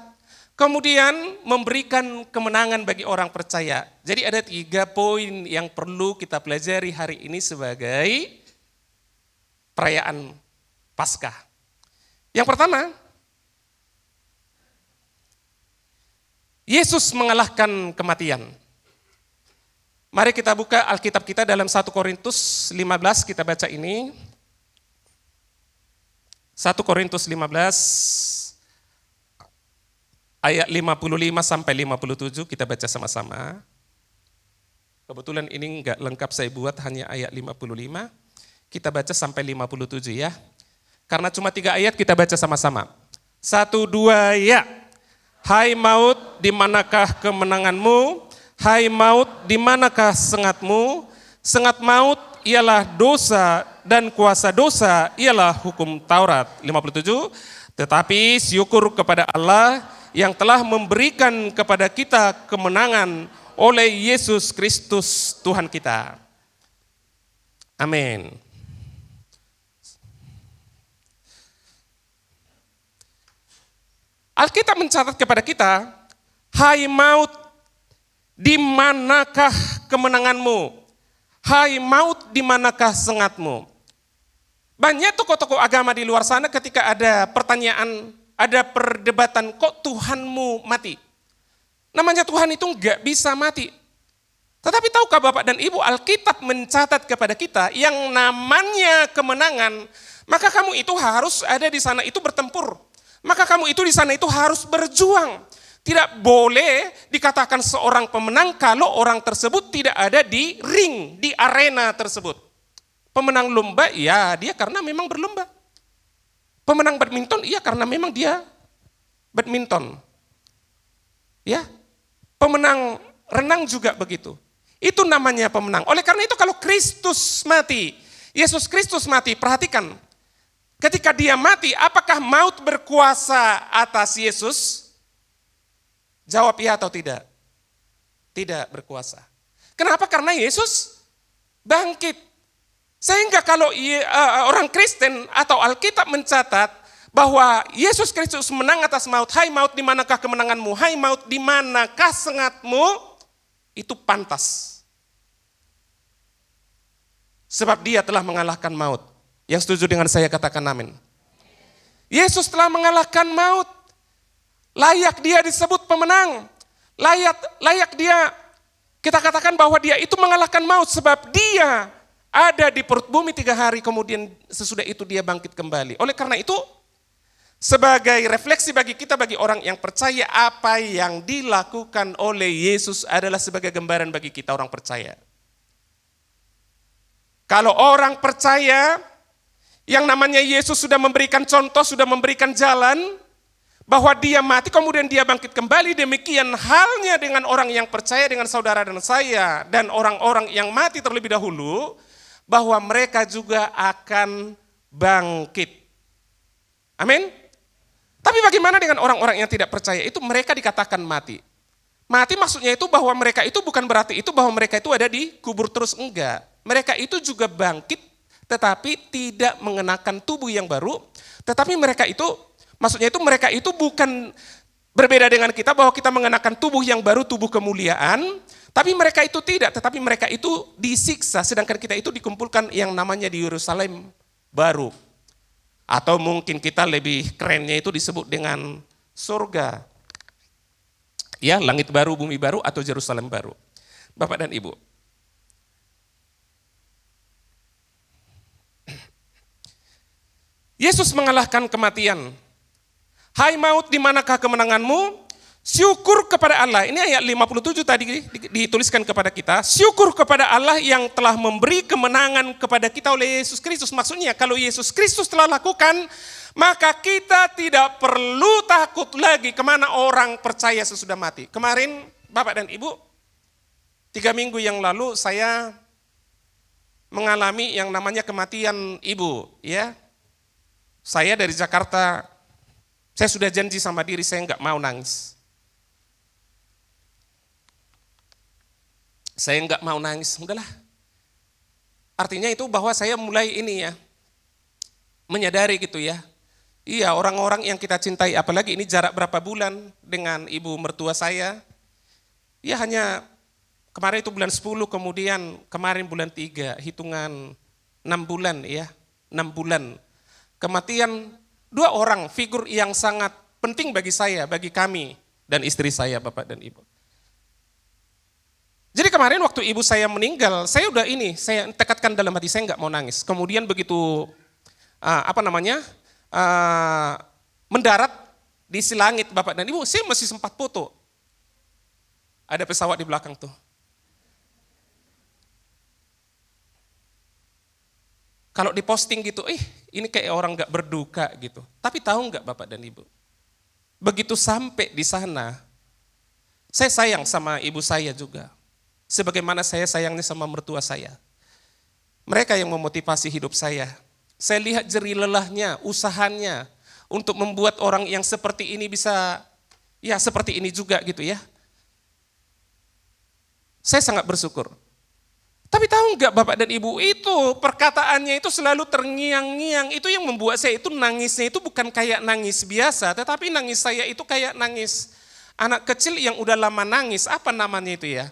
Kemudian memberikan kemenangan bagi orang percaya. Jadi ada 3 poin yang perlu kita pelajari hari ini sebagai perayaan Paskah. Yang pertama, Yesus mengalahkan kematian. Mari kita buka Alkitab kita dalam 1 Korintus 15, kita baca ini. 1 Korintus 15 ayat 55 sampai 57 kita baca sama-sama. Kebetulan ini enggak lengkap saya buat, hanya ayat 55. Kita baca sampai 57 ya. Karena cuma 3 ayat kita baca sama-sama. 1, 2, ya. Hai maut, di manakah kemenanganmu? Hai maut, di manakah sengatmu? Sengat maut ialah dosa dan kuasa dosa ialah hukum Taurat. 57. Tetapi syukur kepada Allah yang telah memberikan kepada kita kemenangan oleh Yesus Kristus Tuhan kita. Amin. Alkitab mencatat kepada kita, hai maut, di manakah kemenanganmu? Hai maut, di manakah sengatmu? Banyak tokoh-tokoh agama di luar sana ketika ada pertanyaan, ada perdebatan, kok Tuhanmu mati? Namanya Tuhan itu enggak bisa mati. Tetapi tahukah Bapak dan Ibu, Alkitab mencatat kepada kita yang namanya kemenangan, maka kamu itu harus ada di sana itu bertempur. Maka kamu itu di sana itu harus berjuang. Tidak boleh dikatakan seorang pemenang kalau orang tersebut tidak ada di ring, di arena tersebut. Pemenang lomba, ya dia karena memang berlomba. Pemenang badminton, iya karena memang dia badminton. Ya, pemenang renang juga begitu. Itu namanya pemenang. Oleh karena itu kalau Kristus mati, Yesus Kristus mati, perhatikan. Ketika dia mati, apakah maut berkuasa atas Yesus? Jawab iya atau tidak? Tidak berkuasa. Kenapa? Karena Yesus bangkit. Sehingga kalau orang Kristen atau Alkitab mencatat bahwa Yesus Kristus menang atas maut, hai maut di manakah kemenanganmu, hai maut di manakah sengatmu, itu pantas. Sebab dia telah mengalahkan maut. Yang setuju dengan saya katakan amin. Yesus telah mengalahkan maut. Layak dia disebut pemenang. Layak dia, kita katakan bahwa dia itu mengalahkan maut sebab dia ada di perut bumi 3 hari, kemudian sesudah itu dia bangkit kembali. Oleh karena itu, sebagai refleksi bagi kita, bagi orang yang percaya, apa yang dilakukan oleh Yesus adalah sebagai gambaran bagi kita orang percaya. Kalau orang percaya, yang namanya Yesus sudah memberikan contoh, sudah memberikan jalan, bahwa dia mati kemudian dia bangkit kembali, demikian halnya dengan orang yang percaya, dengan saudara dan saya, dan orang-orang yang mati terlebih dahulu, bahwa mereka juga akan bangkit. Amin. Tapi bagaimana dengan orang-orang yang tidak percaya? Itu mereka dikatakan mati. Mati maksudnya itu bahwa mereka itu bukan berarti itu bahwa mereka itu ada di kubur terus, enggak. Mereka itu juga bangkit, tetapi tidak mengenakan tubuh yang baru, tetapi mereka itu, maksudnya itu mereka itu bukan berbeda dengan kita bahwa kita mengenakan tubuh yang baru, tubuh kemuliaan, tapi mereka itu tidak, tetapi mereka itu disiksa, sedangkan kita itu dikumpulkan yang namanya di Yerusalem baru. Atau mungkin kita lebih kerennya itu disebut dengan surga. Ya, langit baru, bumi baru, atau Yerusalem baru. Bapak dan Ibu. Yesus mengalahkan kematian. Hai maut, di manakah kemenanganmu? Syukur kepada Allah. Ini ayat 57 tadi dituliskan kepada kita. Syukur kepada Allah yang telah memberi kemenangan kepada kita oleh Yesus Kristus. Maksudnya kalau Yesus Kristus telah lakukan, maka kita tidak perlu takut lagi kemana orang percaya sesudah mati. Kemarin Bapak dan Ibu, 3 minggu yang lalu saya mengalami yang namanya kematian ibu. Ya, saya dari Jakarta, saya sudah janji sama diri saya nggak mau nangis. Saya nggak mau nangis, udahlah. Artinya itu bahwa saya mulai ini ya, menyadari gitu ya. Iya, orang-orang yang kita cintai, apalagi ini jarak berapa bulan dengan ibu mertua saya. Ya hanya kemarin itu bulan 10, kemudian kemarin bulan 3, hitungan 6 bulan ya, 6 bulan. Kematian 2 orang, figur yang sangat penting bagi saya, bagi kami, dan istri saya, Bapak dan Ibu. Jadi kemarin waktu ibu saya meninggal, saya udah saya tekadkan dalam hati saya nggak mau nangis. Kemudian begitu mendarat di si langit Bapak dan Ibu, saya masih sempat foto. Ada pesawat di belakang tuh. Kalau diposting gitu, ini kayak orang nggak berduka gitu. Tapi tahu nggak Bapak dan Ibu? Begitu sampai di sana, saya sayang sama ibu saya juga. Sebagaimana saya sayangnya sama mertua saya. Mereka yang memotivasi hidup saya. Saya lihat jerih lelahnya, usahanya untuk membuat orang yang seperti ini bisa, ya seperti ini juga gitu ya. Saya sangat bersyukur. Tapi tahu enggak Bapak dan Ibu, itu perkataannya itu selalu terngiang-ngiang. Itu yang membuat saya itu nangisnya itu bukan kayak nangis biasa, tetapi nangis saya itu kayak nangis anak kecil yang udah lama nangis. Apa namanya itu ya?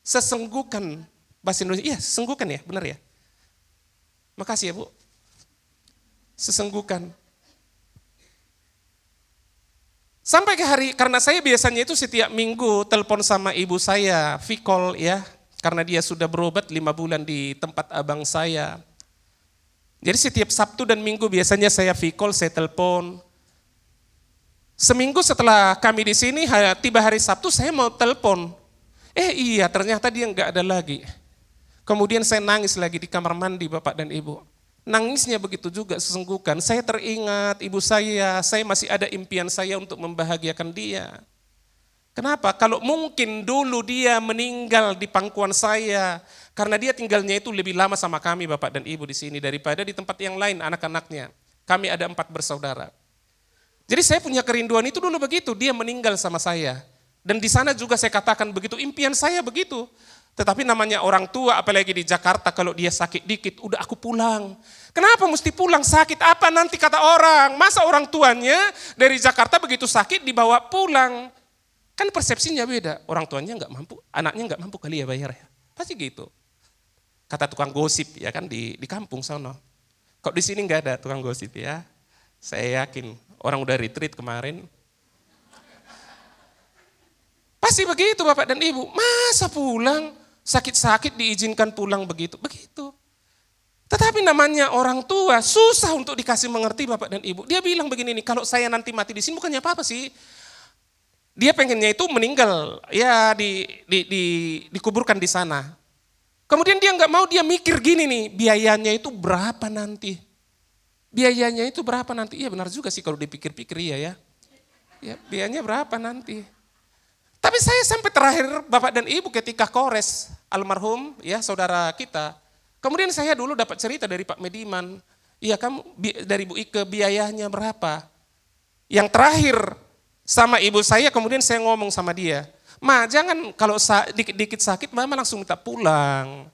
Sesenggukan, bahasa Indonesia, iya sesenggukan ya, benar ya. Makasih ya Bu. Sesenggukan. Sampai ke hari, karena saya biasanya itu setiap minggu telepon sama ibu saya, V-call ya, karena dia sudah berobat 5 bulan di tempat abang saya. Jadi setiap Sabtu dan Minggu biasanya saya V-call, saya telepon. Seminggu setelah kami di sini, tiba hari Sabtu saya mau telepon. Iya ternyata dia nggak ada lagi. Kemudian saya nangis lagi di kamar mandi Bapak dan Ibu. nangisnya begitu juga sesungguhkan. Saya teringat ibu saya masih ada impian saya untuk membahagiakan dia. Kenapa? Kalau mungkin dulu dia meninggal di pangkuan saya, karena dia tinggalnya itu lebih lama sama kami Bapak dan Ibu di sini daripada di tempat yang lain anak-anaknya. Kami ada 4 bersaudara. Jadi saya punya kerinduan itu dulu begitu, dia meninggal sama saya. Dan di sana juga saya katakan begitu, impian saya begitu. Tetapi namanya orang tua, apalagi di Jakarta, kalau dia sakit dikit, udah aku pulang. Kenapa mesti pulang? Sakit apa nanti kata orang? Masa orang tuanya dari Jakarta begitu sakit dibawa pulang? Kan persepsinya beda, orang tuanya nggak mampu, anaknya nggak mampu kali ya bayar ya. Pasti gitu. Kata tukang gosip ya kan di kampung sana. Kok di sini nggak ada tukang gosip ya? Saya yakin orang udah retreat kemarin. Pasti begitu Bapak dan Ibu. Masa pulang sakit-sakit diizinkan pulang begitu? Begitu. Tetapi namanya orang tua susah untuk dikasih mengerti Bapak dan Ibu. Dia bilang begini nih, kalau saya nanti mati di sini bukannya apa-apa sih. Dia pengennya itu meninggal, ya dikuburkan di sana. Kemudian dia nggak mau, dia mikir gini nih, biayanya itu berapa nanti? Biayanya itu berapa nanti? Iya benar juga sih kalau dipikir-pikir iya ya. Ya biayanya berapa nanti? Tapi saya sampai terakhir Bapak dan Ibu ketika Kores almarhum ya saudara kita. Kemudian saya dulu dapat cerita dari Pak Mediman. Iya kamu dari Bu Ike biayanya berapa? Yang terakhir sama ibu saya kemudian saya ngomong sama dia. Ma jangan kalau dikit-dikit sakit mama langsung minta pulang.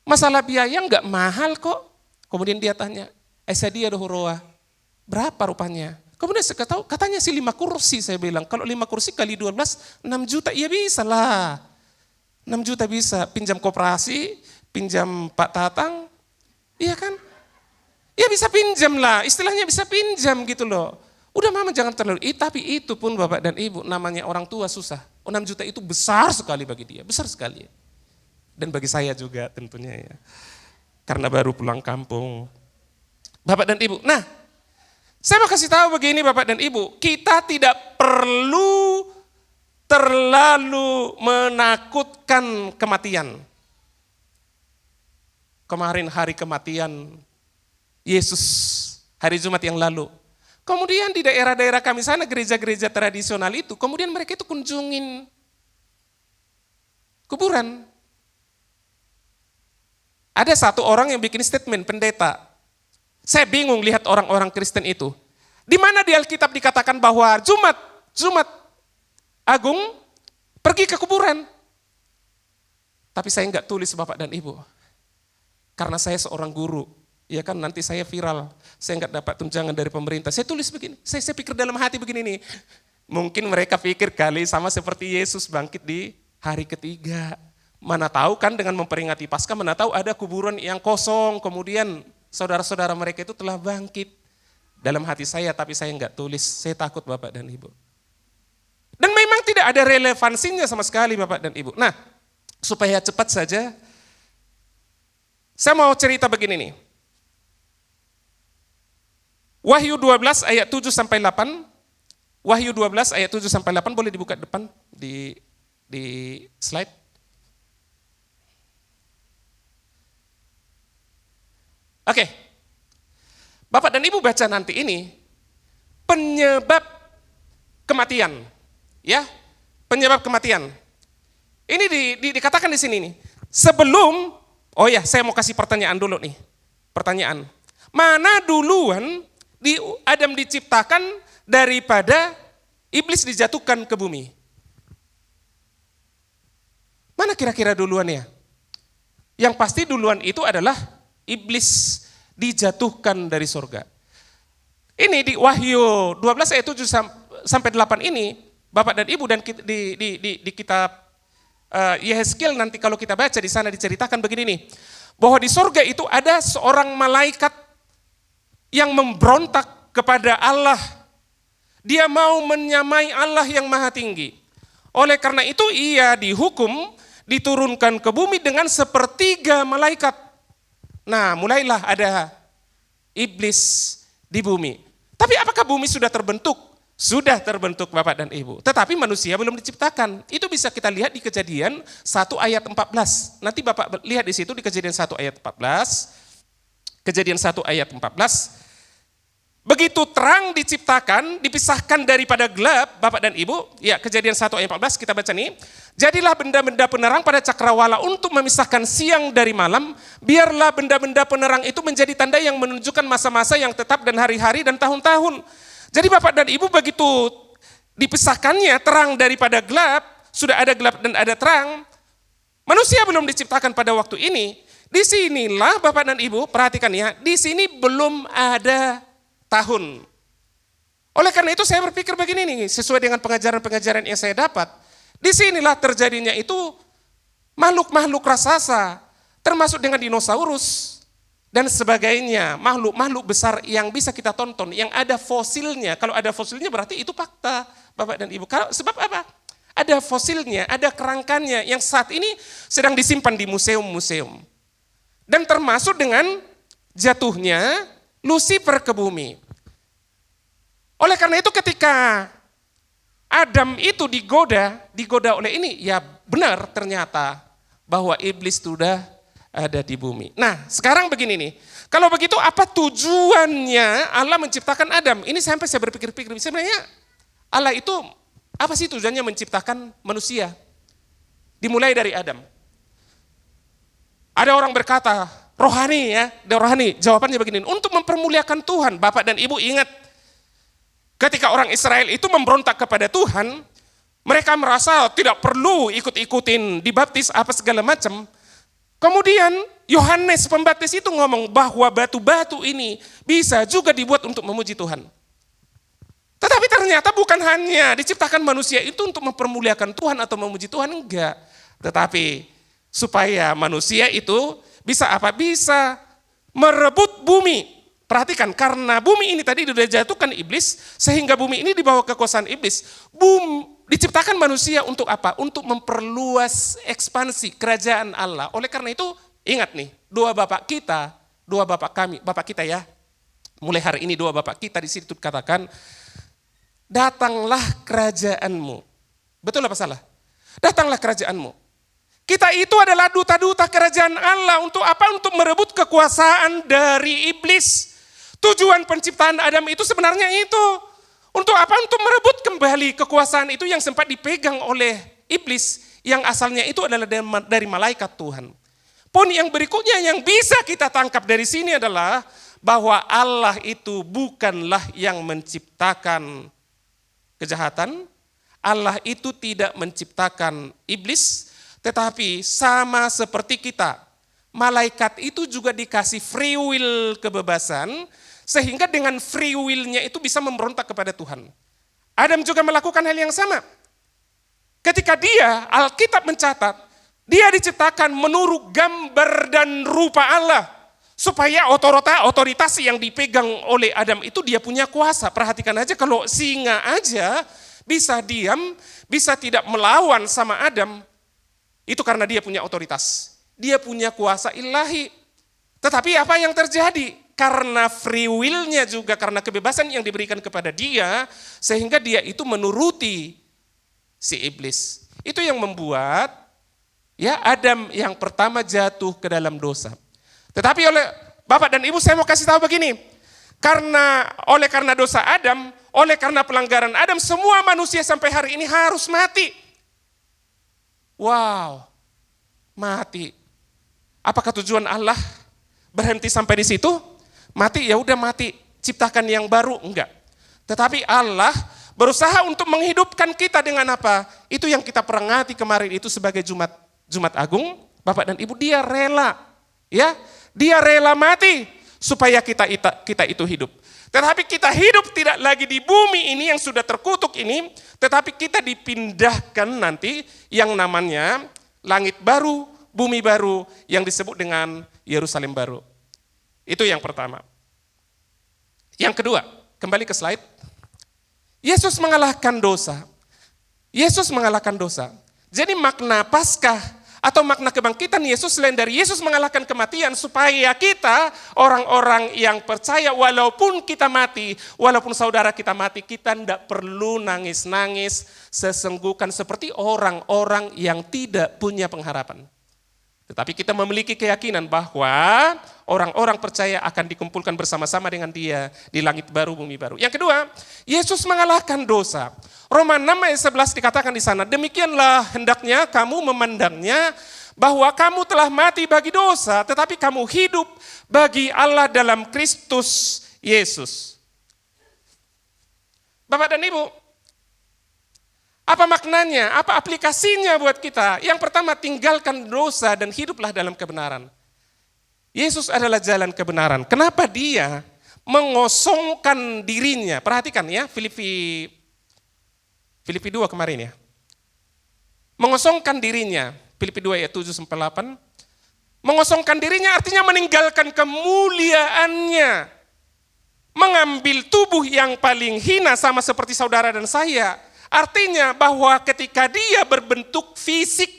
Masalah biaya enggak mahal kok. Kemudian dia tanya, esa dia dohoroa, berapa rupanya? Kemudian saya tahu katanya sih 5 kursi saya bilang. Kalau 5 kursi kali 12, 6 juta, iya bisa lah. 6 juta bisa, pinjam koperasi, pinjam Pak Tatang, iya kan? Ya bisa pinjam lah, istilahnya bisa pinjam gitu loh. Udah mama jangan terlalu, tapi itu pun Bapak dan Ibu namanya orang tua susah. 6 juta itu besar sekali bagi dia, besar sekali. Dan bagi saya juga tentunya ya. Karena baru pulang kampung. Bapak dan Ibu, nah saya mau kasih tahu begini Bapak dan Ibu, kita tidak perlu terlalu menakutkan kematian. Kemarin hari kematian Yesus, hari Jumat yang lalu. Kemudian di daerah-daerah kami sana, gereja-gereja tradisional itu, kemudian mereka itu kunjungin kuburan. Ada satu orang yang bikin statement, pendeta. Saya bingung lihat orang-orang Kristen itu. Di mana di Alkitab dikatakan bahwa Jumat Agung pergi ke kuburan. Tapi saya enggak tulis Bapak dan Ibu. Karena saya seorang guru. Ya kan nanti saya viral, saya enggak dapat tunjangan dari pemerintah. Saya tulis begini, saya pikir dalam hati begini nih. Mungkin mereka pikir kali sama seperti Yesus bangkit di hari ketiga. Mana tahu kan dengan memperingati Paskah, mana tahu ada kuburan yang kosong, kemudian saudara-saudara mereka itu telah bangkit. Dalam hati saya, tapi saya enggak tulis, saya takut Bapak dan Ibu. Dan memang tidak ada relevansinya sama sekali Bapak dan Ibu. Nah, supaya cepat saja, saya mau cerita begini nih. Wahyu 12 ayat 7 sampai 8. Wahyu 12 ayat 7 sampai 8 boleh dibuka depan di slide. Oke. Bapak dan Ibu baca nanti ini penyebab kematian. Ya, penyebab kematian. Ini dikatakan di sini nih. Sebelum, oh ya, saya mau kasih pertanyaan dulu nih. Pertanyaan. Mana duluan Adam diciptakan daripada iblis dijatuhkan ke bumi? Mana kira-kira duluan ya? Yang pasti duluan itu adalah iblis dijatuhkan dari surga. Ini di Wahyu 12 ayat 7 sampai 8 ini, Bapak dan Ibu dan di kitab Yehezkiel nanti kalau kita baca di sana diceritakan begini nih. Bahwa di surga itu ada seorang malaikat yang memberontak kepada Allah. Dia mau menyamai Allah yang maha tinggi. Oleh karena itu ia dihukum, diturunkan ke bumi dengan sepertiga malaikat. Nah mulailah ada iblis di bumi. Tapi apakah bumi sudah terbentuk? Sudah terbentuk Bapak dan Ibu. Tetapi manusia belum diciptakan. Itu bisa kita lihat di Kejadian 1 ayat 14. Nanti Bapak lihat di situ di Kejadian 1 ayat 14. Kejadian 1 ayat 14. Begitu terang diciptakan, dipisahkan daripada gelap, Bapak dan Ibu. Ya, Kejadian 1 ayat 14 kita baca nih. Jadilah benda-benda penerang pada cakrawala untuk memisahkan siang dari malam. Biarlah benda-benda penerang itu menjadi tanda yang menunjukkan masa-masa yang tetap dan hari-hari dan tahun-tahun. Jadi Bapak dan Ibu begitu dipisahkannya terang daripada gelap, sudah ada gelap dan ada terang. Manusia belum diciptakan pada waktu ini. Disinilah Bapak dan Ibu, perhatikan ya, di sini belum ada tahun. Oleh karena itu saya berpikir begini nih, sesuai dengan pengajaran-pengajaran yang saya dapat, disinilah terjadinya itu makhluk-makhluk raksasa, termasuk dengan dinosaurus dan sebagainya, makhluk-makhluk besar yang bisa kita tonton, yang ada fosilnya. Kalau ada fosilnya berarti itu fakta, Bapak dan Ibu. Sebab apa? Ada fosilnya, ada kerangkanya yang saat ini sedang disimpan di museum-museum. Dan termasuk dengan jatuhnya Lucifer ke bumi. Oleh karena itu ketika Adam itu digoda oleh ini, ya benar ternyata bahwa iblis sudah ada di bumi. Nah sekarang begini nih, kalau begitu apa tujuannya Allah menciptakan Adam? Ini sampai saya berpikir-pikir, sebenarnya Allah itu apa sih tujuannya menciptakan manusia? Dimulai dari Adam. Ada orang berkata, rohani ya, rohani. Jawabannya begini, untuk mempermuliakan Tuhan. Bapak dan Ibu ingat, ketika orang Israel itu memberontak kepada Tuhan, mereka merasa tidak perlu ikut-ikutin dibaptis apa segala macam. Kemudian Yohanes Pembaptis itu ngomong bahwa batu-batu ini bisa juga dibuat untuk memuji Tuhan. Tetapi ternyata bukan hanya diciptakan manusia itu untuk mempermuliakan Tuhan atau memuji Tuhan, enggak. Tetapi supaya manusia itu bisa apa? Bisa merebut bumi. Perhatikan, karena bumi ini tadi sudah dijatuhkan iblis, sehingga bumi ini dibawa kekuasaan iblis. Diciptakan manusia untuk apa? Untuk memperluas ekspansi kerajaan Allah. Oleh karena itu, ingat nih, dua bapak kami, bapak kita ya. Mulai hari ini dua bapak kita di situ katakan, datanglah kerajaanmu. Betul apa salah? Datanglah kerajaanmu. Kita itu adalah duta-duta kerajaan Allah. Untuk apa? Untuk merebut kekuasaan dari iblis. Tujuan penciptaan Adam itu sebenarnya itu. Untuk apa? Untuk merebut kembali kekuasaan itu yang sempat dipegang oleh iblis. Yang asalnya itu adalah dari malaikat Tuhan. Poin yang berikutnya yang bisa kita tangkap dari sini adalah bahwa Allah itu bukanlah yang menciptakan kejahatan. Allah itu tidak menciptakan iblis. Tetapi sama seperti kita, malaikat itu juga dikasih free will kebebasan, sehingga dengan free will-nya itu bisa memberontak kepada Tuhan. Adam juga melakukan hal yang sama. Ketika Alkitab mencatat, dia diciptakan menurut gambar dan rupa Allah. Supaya otoritas yang dipegang oleh Adam itu dia punya kuasa. Perhatikan aja kalau singa aja bisa diam, bisa tidak melawan sama Adam. Itu karena dia punya otoritas, dia punya kuasa ilahi. Tetapi apa yang terjadi? Karena free will-nya juga, karena kebebasan yang diberikan kepada dia, sehingga dia itu menuruti si iblis. Itu yang membuat ya Adam yang pertama jatuh ke dalam dosa. Tetapi oleh Bapak dan Ibu saya mau kasih tahu begini, oleh karena dosa Adam, oleh karena pelanggaran Adam, semua manusia sampai hari ini harus mati. Wow, mati. Apakah tujuan Allah berhenti sampai di situ? Mati ya udah mati, ciptakan yang baru? Enggak. Tetapi Allah berusaha untuk menghidupkan kita dengan apa? Itu yang kita peringati kemarin itu sebagai Jumat Agung, Bapak dan Ibu, dia rela, ya, dia rela mati supaya kita itu hidup. Tetapi kita hidup tidak lagi di bumi ini yang sudah terkutuk ini, tetapi kita dipindahkan nanti yang namanya langit baru, bumi baru yang disebut dengan Yerusalem baru. Itu yang pertama. Yang kedua, kembali ke slide. Yesus mengalahkan dosa. Yesus mengalahkan dosa. Jadi makna Paskah atau makna kebangkitan Yesus selain dari Yesus mengalahkan kematian supaya kita orang-orang yang percaya walaupun kita mati, walaupun saudara kita mati, kita tidak perlu nangis-nangis sesenggukan seperti orang-orang yang tidak punya pengharapan. Tetapi kita memiliki keyakinan bahwa orang-orang percaya akan dikumpulkan bersama-sama dengan Dia di langit baru, bumi baru. Yang kedua, Yesus mengalahkan dosa. Roma 6 ayat 11 dikatakan di sana, demikianlah hendaknya kamu memandangnya bahwa kamu telah mati bagi dosa, tetapi kamu hidup bagi Allah dalam Kristus Yesus. Bapak dan Ibu, apa maknanya, apa aplikasinya buat kita? Yang pertama, tinggalkan dosa dan hiduplah dalam kebenaran. Yesus adalah jalan kebenaran. Kenapa Dia mengosongkan dirinya? Perhatikan ya, Filipi 2 kemarin ya. Mengosongkan dirinya, Filipi 2 ayat 7-8. Mengosongkan dirinya artinya meninggalkan kemuliaannya. Mengambil tubuh yang paling hina sama seperti saudara dan saya. Artinya bahwa ketika Dia berbentuk fisik,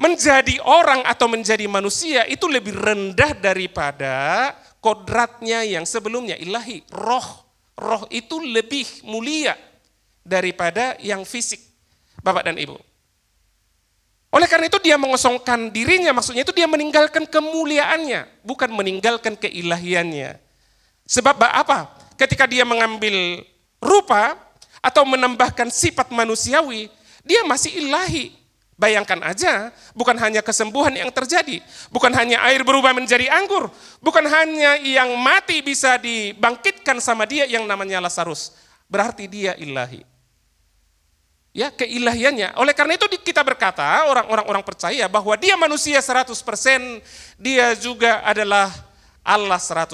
menjadi orang atau menjadi manusia itu lebih rendah daripada kodratnya yang sebelumnya, ilahi, roh. Roh itu lebih mulia daripada yang fisik, Bapak dan Ibu. Oleh karena itu Dia mengosongkan dirinya, maksudnya itu Dia meninggalkan kemuliaannya, bukan meninggalkan keilahiannya. Sebab apa? Ketika Dia mengambil rupa atau menambahkan sifat manusiawi, Dia masih ilahi. Bayangkan aja, bukan hanya kesembuhan yang terjadi, bukan hanya air berubah menjadi anggur, bukan hanya yang mati bisa dibangkitkan sama Dia yang namanya Lazarus. Berarti Dia ilahi. Ya, keilahiannya. Oleh karena itu kita berkata, orang-orang percaya bahwa Dia manusia 100%, Dia juga adalah Allah 100%.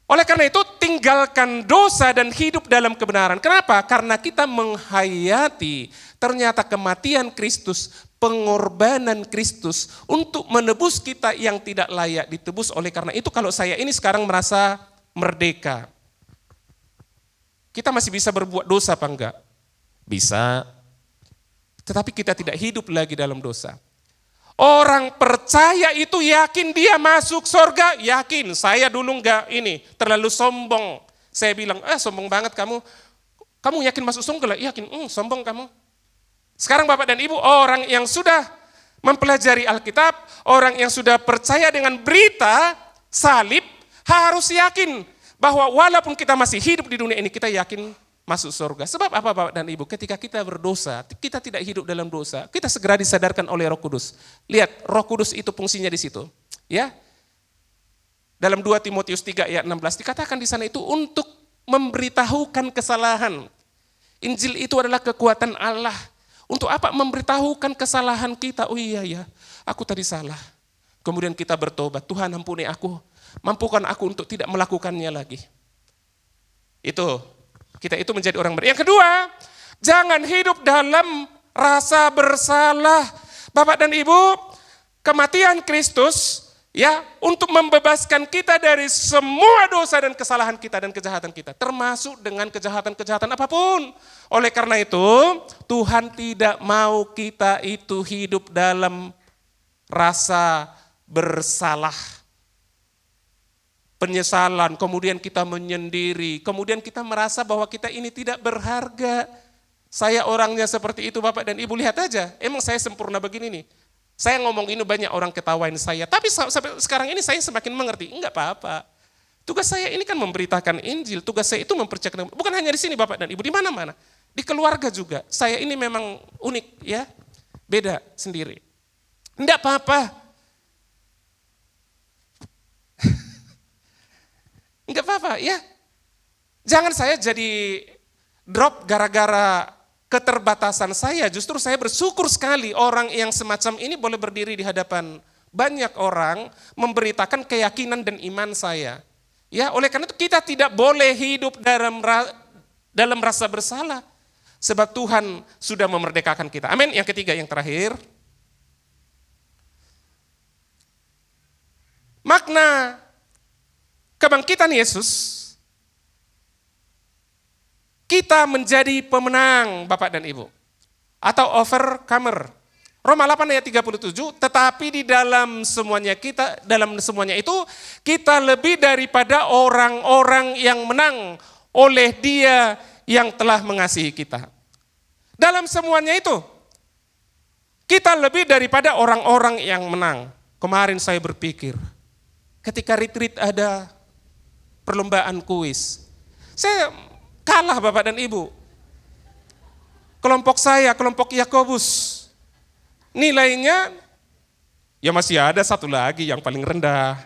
Oleh karena itu tinggalkan dosa dan hidup dalam kebenaran. Kenapa? Karena kita menghayati ternyata kematian Kristus, pengorbanan Kristus untuk menebus kita yang tidak layak ditebus. Oleh karena itu kalau saya ini sekarang merasa merdeka, kita masih bisa berbuat dosa apa enggak? Bisa. Tetapi kita tidak hidup lagi dalam dosa. Orang percaya itu yakin dia masuk surga, yakin. Saya dulu enggak ini, terlalu sombong. Saya bilang, sombong banget kamu. Kamu yakin masuk surga? Yakin, sombong kamu. Sekarang Bapak dan Ibu, orang yang sudah mempelajari Alkitab, orang yang sudah percaya dengan berita salib, harus yakin bahwa walaupun kita masih hidup di dunia ini, kita yakin masuk surga. Sebab apa Bapak dan Ibu? Ketika kita berdosa, kita tidak hidup dalam dosa, kita segera disadarkan oleh Roh Kudus. Lihat, Roh Kudus itu fungsinya di situ. Ya. Dalam 2 Timotius 3 ayat 16 dikatakan di sana itu untuk memberitahukan kesalahan. Injil itu adalah kekuatan Allah. Untuk apa? Memberitahukan kesalahan kita. Oh iya ya, aku tadi salah. Kemudian kita bertobat, Tuhan ampuni aku, mampukan aku untuk tidak melakukannya lagi. Itu. Kita itu menjadi orang benar. Yang kedua, jangan hidup dalam rasa bersalah. Bapak dan Ibu, kematian Kristus ya untuk membebaskan kita dari semua dosa dan kesalahan kita dan kejahatan kita, termasuk dengan kejahatan-kejahatan apapun. Oleh karena itu, Tuhan tidak mau kita itu hidup dalam rasa bersalah. Penyesalan, kemudian kita menyendiri, kemudian kita merasa bahwa kita ini tidak berharga. Saya orangnya seperti itu Bapak dan Ibu, lihat aja, emang saya sempurna begini nih. Saya ngomong ini banyak orang ketawain saya, tapi sampai sekarang ini saya semakin mengerti, enggak apa-apa. Tugas saya ini kan memberitakan Injil, tugas saya itu mempercayakan, bukan hanya di sini Bapak dan Ibu, di mana-mana. Di keluarga juga, saya ini memang unik ya, beda sendiri. Enggak apa-apa. Enggak apa-apa ya. Jangan saya jadi drop gara-gara keterbatasan saya. Justru saya bersyukur sekali orang yang semacam ini boleh berdiri di hadapan banyak orang memberitakan keyakinan dan iman saya. Ya, oleh karena itu kita tidak boleh hidup dalam rasa bersalah. Sebab Tuhan sudah memerdekakan kita. Amin. Yang ketiga, yang terakhir. Makna kebangkitan Yesus, kita menjadi pemenang Bapak dan Ibu. Atau overcomer. Roma 8 ayat 37, tetapi di dalam semuanya itu, kita lebih daripada orang-orang yang menang oleh Dia yang telah mengasihi kita. Dalam semuanya itu, Kita lebih daripada orang-orang yang menang. Kemarin saya berpikir, ketika retreat ada perlombaan kuis, saya kalah Bapak dan Ibu. Kelompok saya, kelompok Yakobus, nilainya ya masih ada satu lagi yang paling rendah.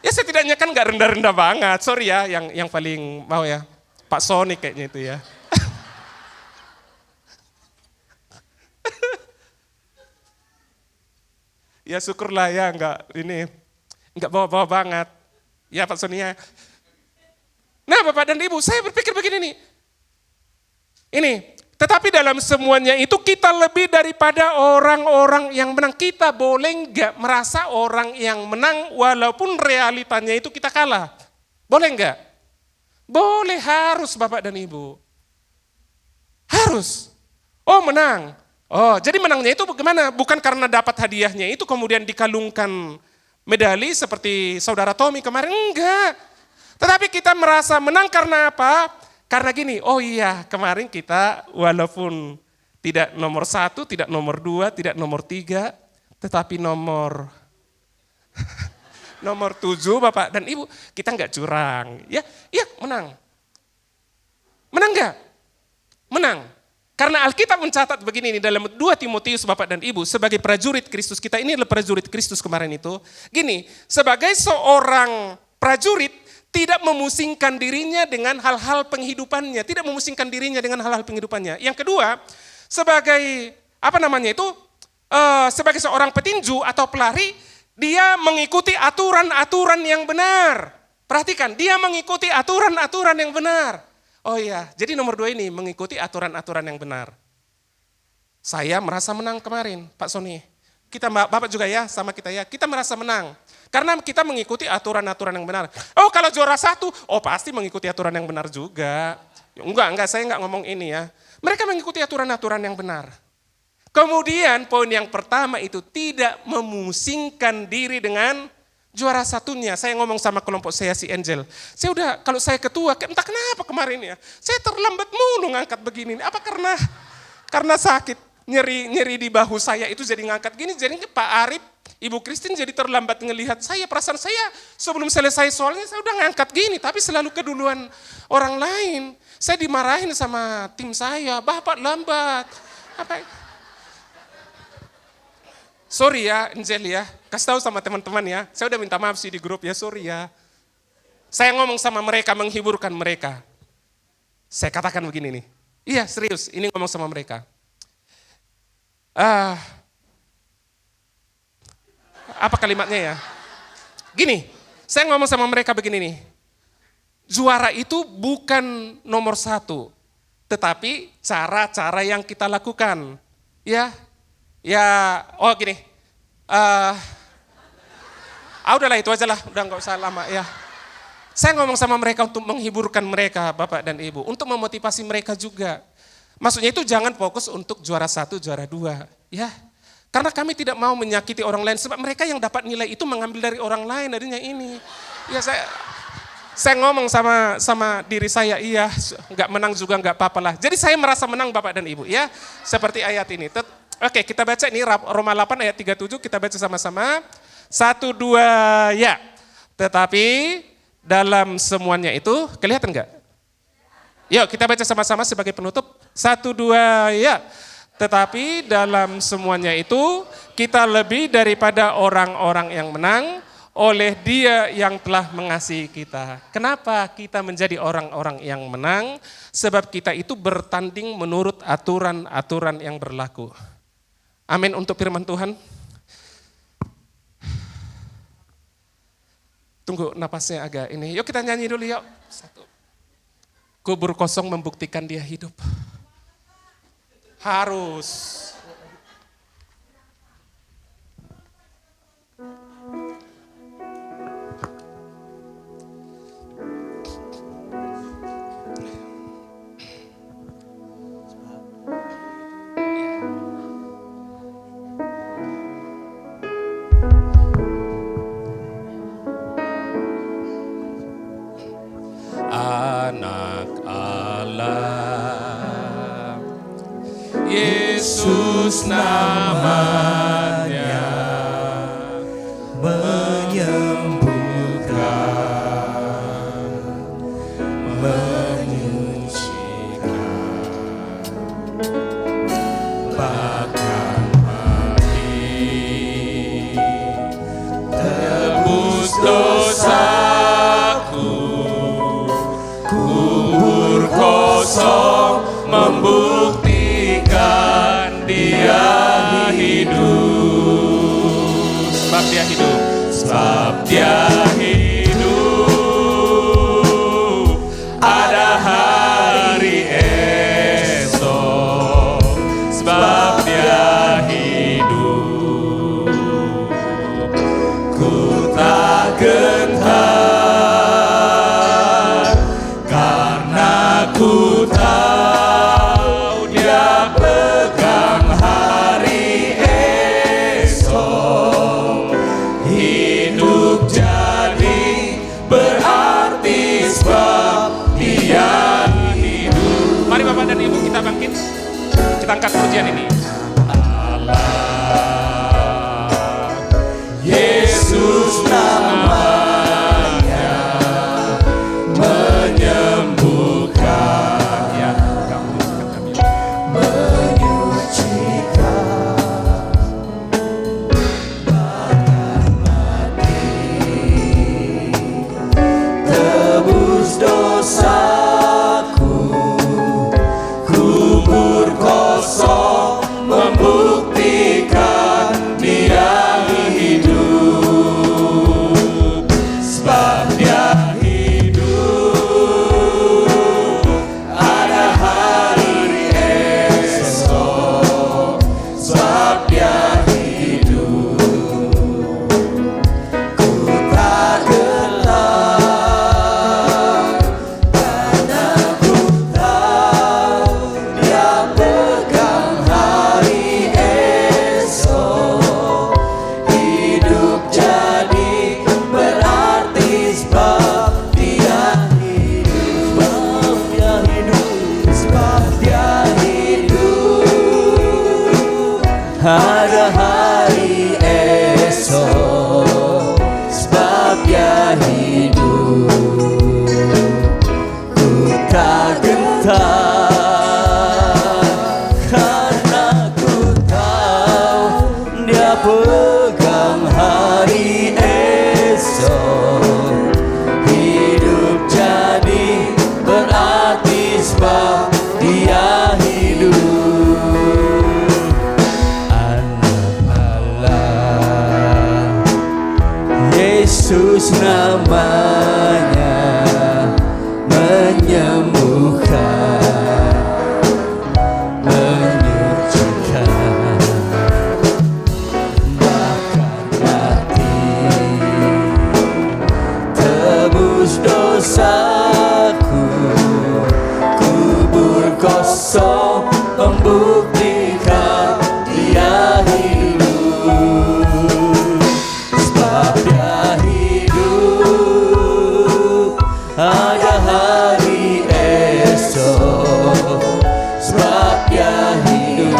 Ya setidaknya kan gak rendah-rendah banget, sorry ya yang paling mau ya, Pak Sonic kayaknya itu ya. Ya syukurlah ya enggak bawa-bawa banget. Ya Pak Sonia. Nah Bapak dan Ibu, saya berpikir begini nih. Ini, tetapi dalam semuanya itu kita lebih daripada orang-orang yang menang. Kita boleh enggak merasa orang yang menang walaupun realitanya itu kita kalah? Boleh enggak? Boleh, harus Bapak dan Ibu. Harus. Oh menang. Oh, jadi menangnya itu bagaimana? Bukan karena dapat hadiahnya itu kemudian dikalungkan medali seperti saudara Tommy kemarin, enggak. Tetapi kita merasa menang karena apa? Karena gini, oh iya kemarin kita walaupun tidak nomor 1, tidak nomor 2, tidak nomor 3, tetapi nomor 7 Bapak dan Ibu, kita enggak curang. Ya, menang. Menang enggak? Menang. Karena Alkitab mencatat begini nih dalam 2 Timotius Bapak dan Ibu, sebagai prajurit Kristus, kita ini adalah prajurit Kristus kemarin itu. Gini, sebagai seorang prajurit tidak memusingkan dirinya dengan hal-hal penghidupannya, tidak memusingkan dirinya dengan hal-hal penghidupannya. Yang kedua, sebagai sebagai seorang petinju atau pelari, dia mengikuti aturan-aturan yang benar. Perhatikan, dia mengikuti aturan-aturan yang benar. Oh iya, jadi nomor 2 ini mengikuti aturan-aturan yang benar. Saya merasa menang kemarin, Pak Sony. Kita Bapak juga ya, sama kita ya, kita merasa menang. Karena kita mengikuti aturan-aturan yang benar. Oh kalau juara 1, oh pasti mengikuti aturan yang benar juga. Enggak, saya enggak ngomong ini ya. Mereka mengikuti aturan-aturan yang benar. Kemudian poin yang pertama itu tidak memusingkan diri dengan juara satunya. Saya ngomong sama kelompok saya si Angel. Saya udah, kalau saya ketua, entah kenapa kemarin ya, saya terlambat mulu ngangkat begini. Apa karena sakit, nyeri di bahu saya itu jadi ngangkat gini. Jadi Pak Arif, Ibu Christine jadi terlambat ngelihat saya. Perasaan saya sebelum selesai soalnya saya udah ngangkat gini, tapi selalu keduluan orang lain. Saya dimarahin sama tim saya, Bapak lambat. Sorry ya Angel ya, kasih tahu sama teman-teman ya, saya udah minta maaf sih di grup ya, sorry ya. Saya ngomong sama mereka, menghiburkan mereka. Saya katakan begini nih, iya serius, ini ngomong sama mereka. Apa kalimatnya ya? Gini, saya ngomong sama mereka begini nih, juara itu bukan nomor 1, tetapi cara-cara yang kita lakukan. Ya, oh gini, udahlah itu aja lah, udah nggak usah lama ya. Saya ngomong sama mereka untuk menghiburkan mereka, Bapak dan Ibu, untuk memotivasi mereka juga. Maksudnya itu jangan fokus untuk juara 1, juara 2, ya. Karena kami tidak mau menyakiti orang lain, sebab mereka yang dapat nilai itu mengambil dari orang lain, adanya ini. Ya saya ngomong sama diri saya, iya, nggak menang juga nggak apa-apa lah. Jadi saya merasa menang Bapak dan Ibu, ya, seperti ayat ini. Oke, kita baca ini Roma 8 ayat 37, kita baca sama-sama. 1, 2, ya. Tetapi dalam semuanya itu, kelihatan enggak? Yuk kita baca sama-sama sebagai penutup. 1, 2, ya. Tetapi dalam semuanya itu, kita lebih daripada orang-orang yang menang oleh Dia yang telah mengasihi kita. Kenapa kita menjadi orang-orang yang menang? Sebab kita itu bertanding menurut aturan-aturan yang berlaku. Amin untuk firman Tuhan. Tunggu napasnya agak ini. Yuk kita nyanyi dulu yuk. 1. Kubur kosong membuktikan Dia hidup. Harus. Anak Allah, Yesus Yesus namanya menyembuhkan, menyucikan, bahkan mati tebus dosaku. Kubur kosong membuktikan Dia hidup. Sebab Dia hidup. Sebab Dia hidup. Ada hari esok. Sebab Dia hidup. Ku tak gentar karena ku tahu Dia pegang hari esok. Hidup jadi berarti sebab Dia hidup. Mari Bapak dan Ibu kita bangkit. Kita angkat pujian ini. Allah, Yesus namanya menyembuhkan. Ya, kamu menyucikan, bahkan mati tebus dosaku. Kubur kosong membuktikan Dia hidup. Sebab Dia hidup. Ada hari esok. Sebab Dia hidup. Ku tak gentar karena ku tahu Dia pegang hari esok. Hidup jadi berarti sebab Dia hidup. Sebab Dia hidup. Ada hari esok. Sebab Dia hidup. Ku tak gentar karena ku tahu Dia pegang hari esok. Hidup jadi berarti sebab Dia hidup. Anak Allah, Yesus namanya menyembuhkan, menyucikan, bahkan mati tebus dosaku. Kubur kosong membuktikan Dia hidup. Sebab Dia hidup. Ada hari esok. Sebab Dia hidup.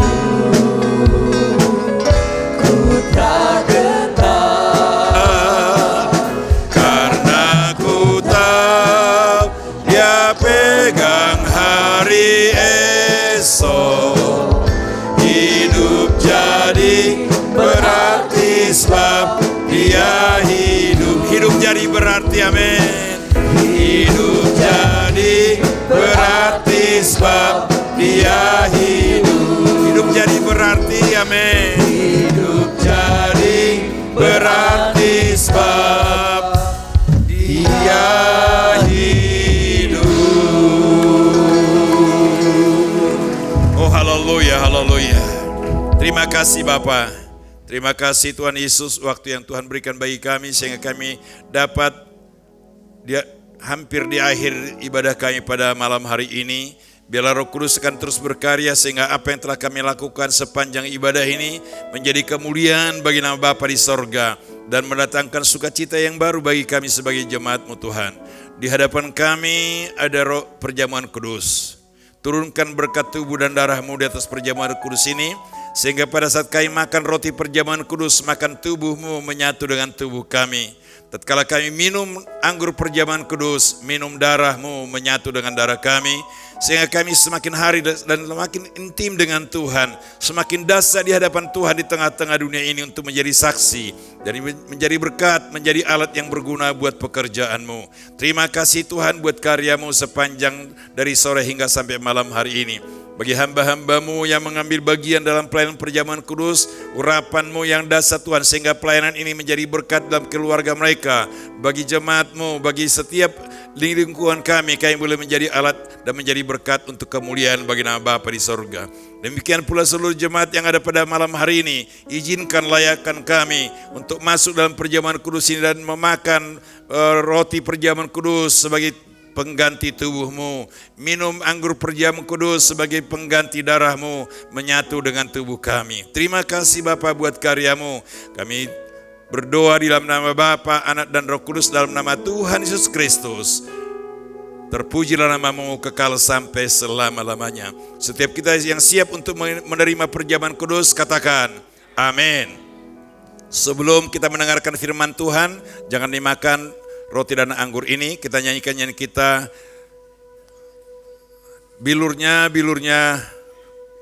Ku tak gentar Karena ku tahu Dia pegang hari esok. Hidup jadi berarti sebab Dia hidup. Hidup jadi berarti, amin. Hidup jadi berarti sebab Dia hidup. Hidup jadi berarti, amin. Hidup jadi berarti sebab Dia hidup. Oh haleluya, haleluya. Terima kasih Bapa. Terima kasih Tuhan Yesus, waktu yang Tuhan berikan bagi kami sehingga kami dapat hampir di akhir ibadah kami pada malam hari ini. Biarlah Roh Kudus akan terus berkarya sehingga apa yang telah kami lakukan sepanjang ibadah ini menjadi kemuliaan bagi nama Bapa di sorga dan mendatangkan sukacita yang baru bagi kami sebagai jemaat-Mu Tuhan. Di hadapan kami ada roh perjamuan kudus. turunkan berkat tubuh dan darah-Mu di atas perjamuan kudus ini, sehingga pada saat kami makan roti perjamuan kudus, makan tubuh-Mu menyatu dengan tubuh kami. Tatkala kami minum anggur perjamuan kudus, minum darah-Mu menyatu dengan darah kami, sehingga kami semakin hari dan semakin intim dengan Tuhan, semakin dasar di hadapan Tuhan di tengah-tengah dunia ini untuk menjadi saksi, dan menjadi berkat, menjadi alat yang berguna buat pekerjaan-Mu. Terima kasih Tuhan buat karya-Mu sepanjang dari sore hingga sampai malam hari ini. Bagi hamba-hamba-Mu yang mengambil bagian dalam pelayanan perjamuan kudus, urapan-Mu yang dasar Tuhan, sehingga pelayanan ini menjadi berkat dalam keluarga mereka. Bagi jemaat-Mu, bagi setiap lingkungan kami boleh menjadi alat dan menjadi berkat untuk kemuliaan bagi nama Bapa di sorga. Demikian pula seluruh jemaat yang ada pada malam hari ini, izinkan layakan kami untuk masuk dalam perjamuan kudus ini dan memakan roti perjamuan kudus sebagai pengganti tubuh-Mu, minum anggur perjamuan kudus sebagai pengganti darah-Mu menyatu dengan tubuh kami. Terima kasih Bapa buat karya-Mu. Kami berdoa di dalam nama Bapa, Anak dan Roh Kudus, dalam nama Tuhan Yesus Kristus. Terpujilah nama-Mu kekal sampai selama-lamanya. Setiap kita yang siap untuk menerima perjamuan kudus, katakan amin. Sebelum kita mendengarkan firman Tuhan, jangan dimakan roti dan anggur ini. Kita nyanyikan nyanyi kita, bilurnya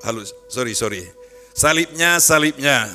halus, sorry, salibnya. Salibnya,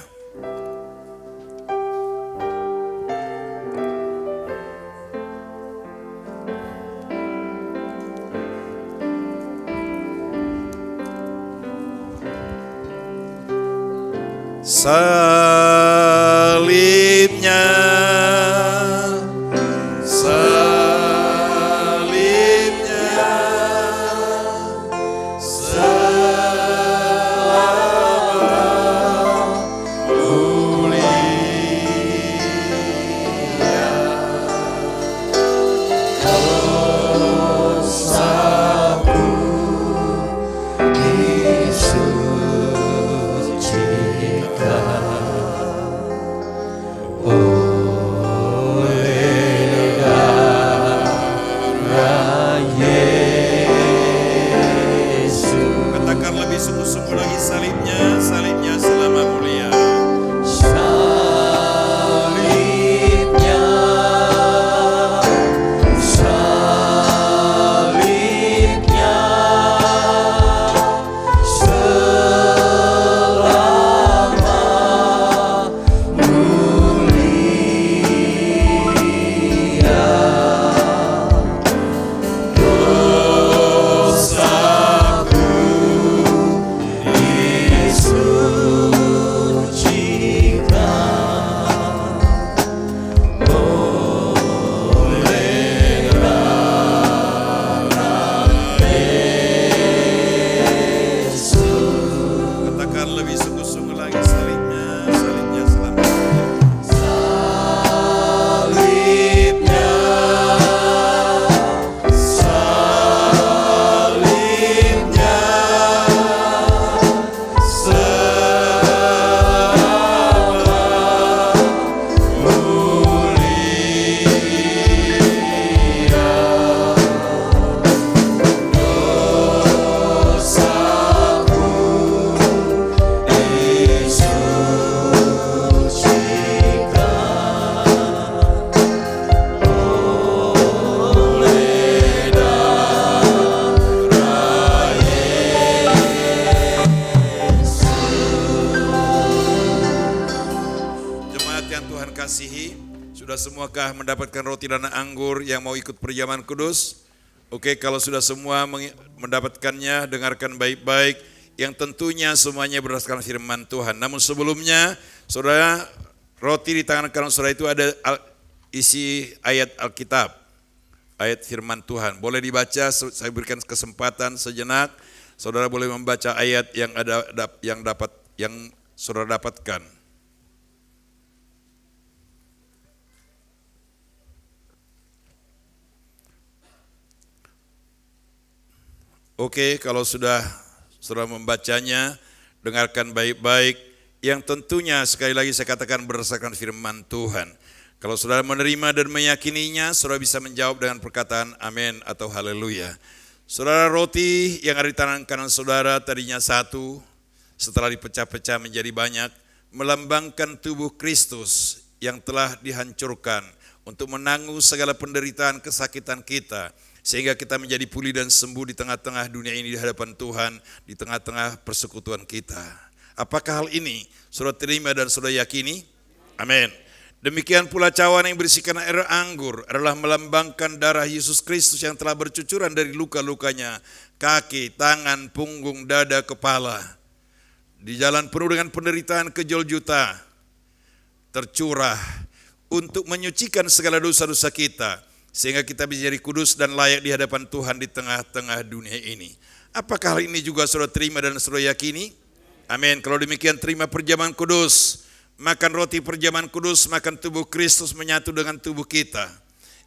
semuakah mendapatkan roti dan anggur yang mau ikut perjamuan kudus? Oke, kalau sudah semua mendapatkannya, dengarkan baik-baik. Yang tentunya semuanya berdasarkan firman Tuhan. Namun sebelumnya, saudara, roti di tangan kanan saudara itu ada isi ayat Alkitab, ayat firman Tuhan. Boleh dibaca, saya berikan kesempatan sejenak. Saudara boleh membaca ayat yang saudara dapatkan. Oke, kalau sudah membacanya, dengarkan baik-baik. Yang tentunya sekali lagi saya katakan berdasarkan firman Tuhan. Kalau saudara menerima dan meyakininya, saudara bisa menjawab dengan perkataan amin atau haleluya. Saudara, roti yang ada di tangan kanan saudara tadinya satu, setelah dipecah-pecah menjadi banyak, melambangkan tubuh Kristus yang telah dihancurkan untuk menanggung segala penderitaan kesakitan kita, sehingga kita menjadi pulih dan sembuh di tengah-tengah dunia ini di hadapan Tuhan, di tengah-tengah persekutuan kita. Apakah hal ini saudara terima dan saudara yakini? Amin. Demikian pula cawan yang berisikan air anggur adalah melambangkan darah Yesus Kristus yang telah bercucuran dari luka-lukanya, kaki, tangan, punggung, dada, kepala. Di jalan penuh dengan penderitaan kejol juta, tercurah untuk menyucikan segala dosa-dosa kita, sehingga kita bisa jadi kudus dan layak di hadapan Tuhan di tengah-tengah dunia ini. Apakah hal ini juga saudara terima dan saudara yakini? Amin. Kalau demikian terima perjamuan kudus. Makan roti perjamuan kudus, makan tubuh Kristus menyatu dengan tubuh kita.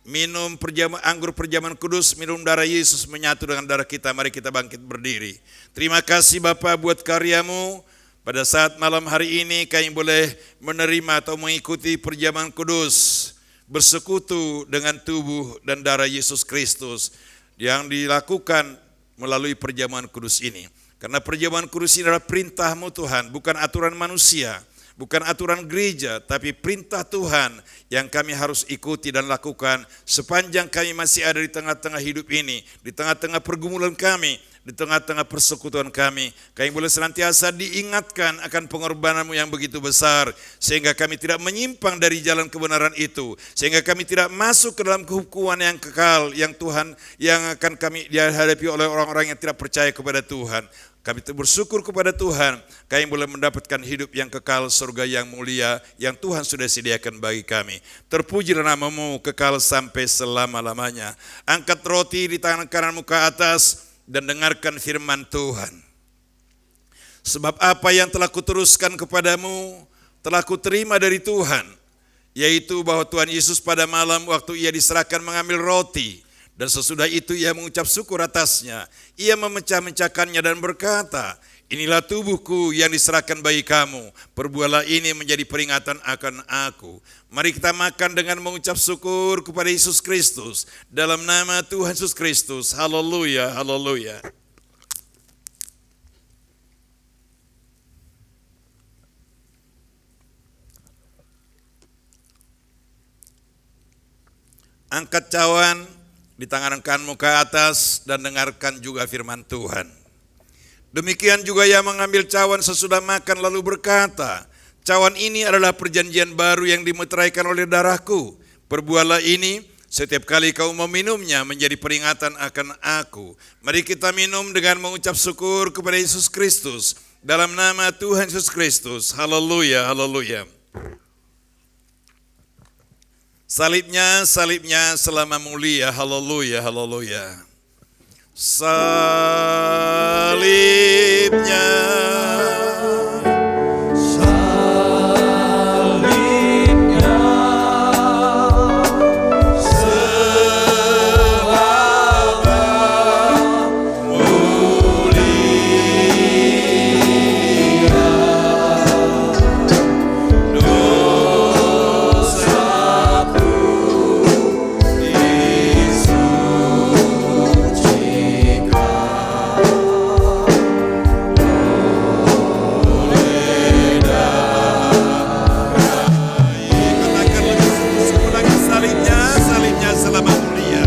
Minum anggur perjamuan kudus, minum darah Yesus menyatu dengan darah kita. Mari kita bangkit berdiri. Terima kasih Bapa buat karyamu. Pada saat malam hari ini kami boleh menerima atau mengikuti perjamuan kudus, bersekutu dengan tubuh dan darah Yesus Kristus yang dilakukan melalui perjamuan kudus ini. Karena perjamuan kudus ini adalah perintah-Mu Tuhan, bukan aturan manusia. Bukan aturan gereja, tapi perintah Tuhan yang kami harus ikuti dan lakukan sepanjang kami masih ada di tengah-tengah hidup ini, di tengah-tengah pergumulan kami, di tengah-tengah persekutuan kami. Kami boleh senantiasa diingatkan akan pengorbanan-Mu yang begitu besar, sehingga kami tidak menyimpang dari jalan kebenaran itu, sehingga kami tidak masuk ke dalam kehukuman yang kekal, yang Tuhan, yang akan kami dihadapi oleh orang-orang yang tidak percaya kepada Tuhan. Kami bersyukur kepada Tuhan, kami boleh mendapatkan hidup yang kekal, surga yang mulia, yang Tuhan sudah sediakan bagi kami. Terpujilah nama-Mu kekal sampai selama-lamanya. Angkat roti di tangan kananmu ke atas dan dengarkan firman Tuhan. Sebab apa yang telah kuteruskan kepadamu, telah kuterima dari Tuhan, yaitu bahwa Tuhan Yesus pada malam waktu ia diserahkan mengambil roti, dan sesudah itu ia mengucap syukur atasnya. Ia memecah-mecahkannya dan berkata, inilah tubuhku yang diserahkan bagi kamu. Perbuatlah ini menjadi peringatan akan aku. Mari kita makan dengan mengucap syukur kepada Yesus Kristus. Dalam nama Tuhan Yesus Kristus. Haleluya, haleluya. Angkat cawan di tangan kananmu ke atas dan dengarkan juga firman Tuhan. Demikian juga ia mengambil cawan sesudah makan lalu berkata, cawan ini adalah perjanjian baru yang dimeteraikan oleh darahku. Perbuatlah ini setiap kali kau meminumnya menjadi peringatan akan aku. Mari kita minum dengan mengucap syukur kepada Yesus Kristus. Dalam nama Tuhan Yesus Kristus. Haleluya, haleluya. Salibnya, salibnya selama mulia, haleluya, haleluya. Salibnya, salibnya, selama mulia,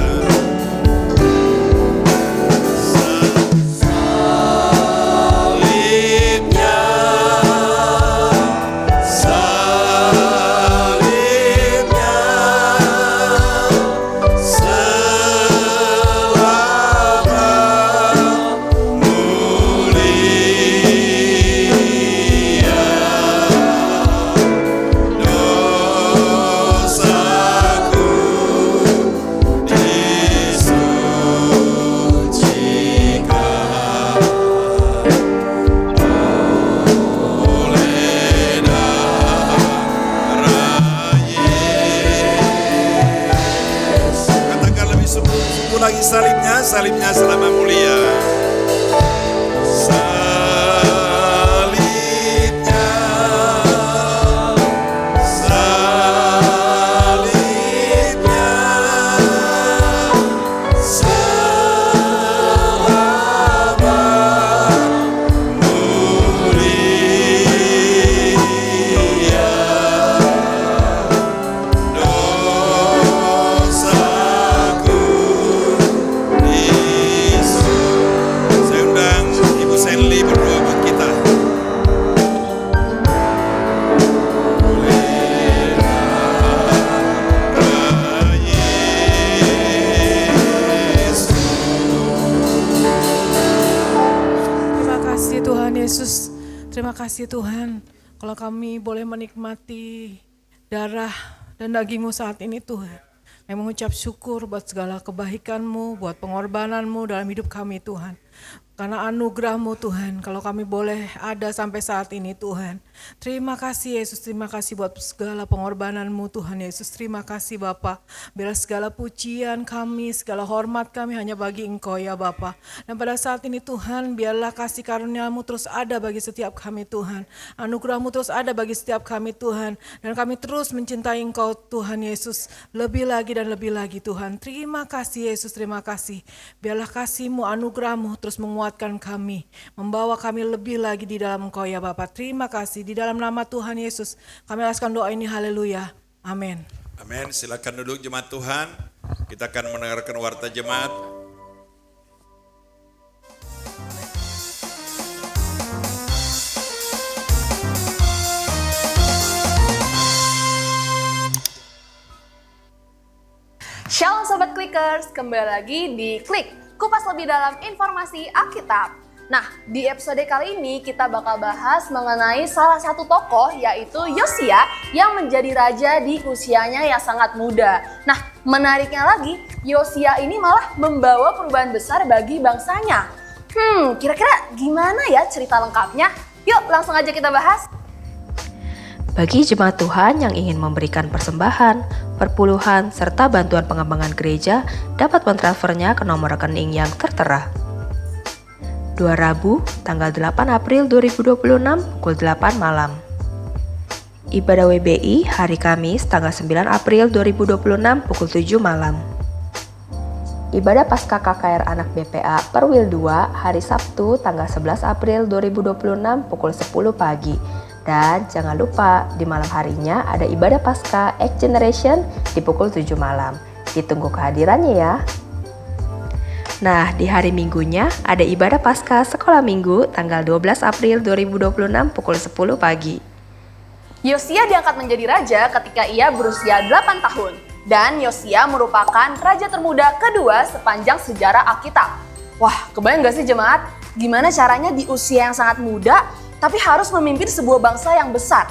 dosaku lagi salibnya, salibnya selama mulia. Salibnya, salibnya, salibnya. Yesus, terima kasih Tuhan. Kalau kami boleh menikmati darah dan daging-Mu saat ini Tuhan. Kami mengucap syukur buat segala kebaikan-Mu, buat pengorbanan-Mu dalam hidup kami Tuhan. Karena anugerah-Mu Tuhan, kalau kami boleh ada sampai saat ini Tuhan. Terima kasih Yesus, terima kasih buat segala pengorbanan-Mu Tuhan Yesus. Terima kasih Bapa. Biarlah segala pujian kami, segala hormat kami hanya bagi Engkau ya Bapa. Dan pada saat ini Tuhan, biarlah kasih karunia-Mu terus ada bagi setiap kami Tuhan. Anugerah-Mu terus ada bagi setiap kami Tuhan. Dan kami terus mencintai Engkau Tuhan Yesus. Lebih lagi dan lebih lagi Tuhan. Terima kasih Yesus, terima kasih. Biarlah kasih-Mu, anugerah-Mu terus menguatkan kami, membawa kami lebih lagi di dalam Engkau ya Bapa. Terima kasih, di dalam nama Tuhan Yesus kami alaskan doa ini, haleluya, amin. Amin, silakan duduk jemaat Tuhan. Kita akan mendengarkan warta jemaat. Shalom Sobat Clickers, kembali lagi di Klik, kupas lebih dalam informasi Alkitab. Nah, di episode kali ini kita bakal bahas mengenai salah satu tokoh yaitu Yosia yang menjadi raja di usianya yang sangat muda. Nah, menariknya lagi, Yosia ini malah membawa perubahan besar bagi bangsanya. Kira-kira gimana ya cerita lengkapnya? Yuk langsung aja kita bahas. Bagi jemaat Tuhan yang ingin memberikan persembahan, perpuluhan, serta bantuan pengembangan gereja dapat mentransfernya ke nomor rekening yang tertera. 2 Rabu, tanggal 8 April 2026, pukul 8 malam. Ibadah WBI hari Kamis, tanggal 9 April 2026, pukul 7 malam. Ibadah Paskah KKR Anak BPA Perwil 2 hari Sabtu, tanggal 11 April 2026, pukul 10 pagi. Dan jangan lupa, di malam harinya ada ibadah Paskah X Generation di pukul 7 malam. Ditunggu kehadirannya ya. Nah, di hari Minggunya ada ibadah Paskah Sekolah Minggu tanggal 12 April 2026 pukul 10 pagi. Yosia diangkat menjadi raja ketika ia berusia 8 tahun. Dan Yosia merupakan raja termuda kedua sepanjang sejarah Alkitab. Wah, kebayang gak sih jemaat? Gimana caranya di usia yang sangat muda, tapi harus memimpin sebuah bangsa yang besar?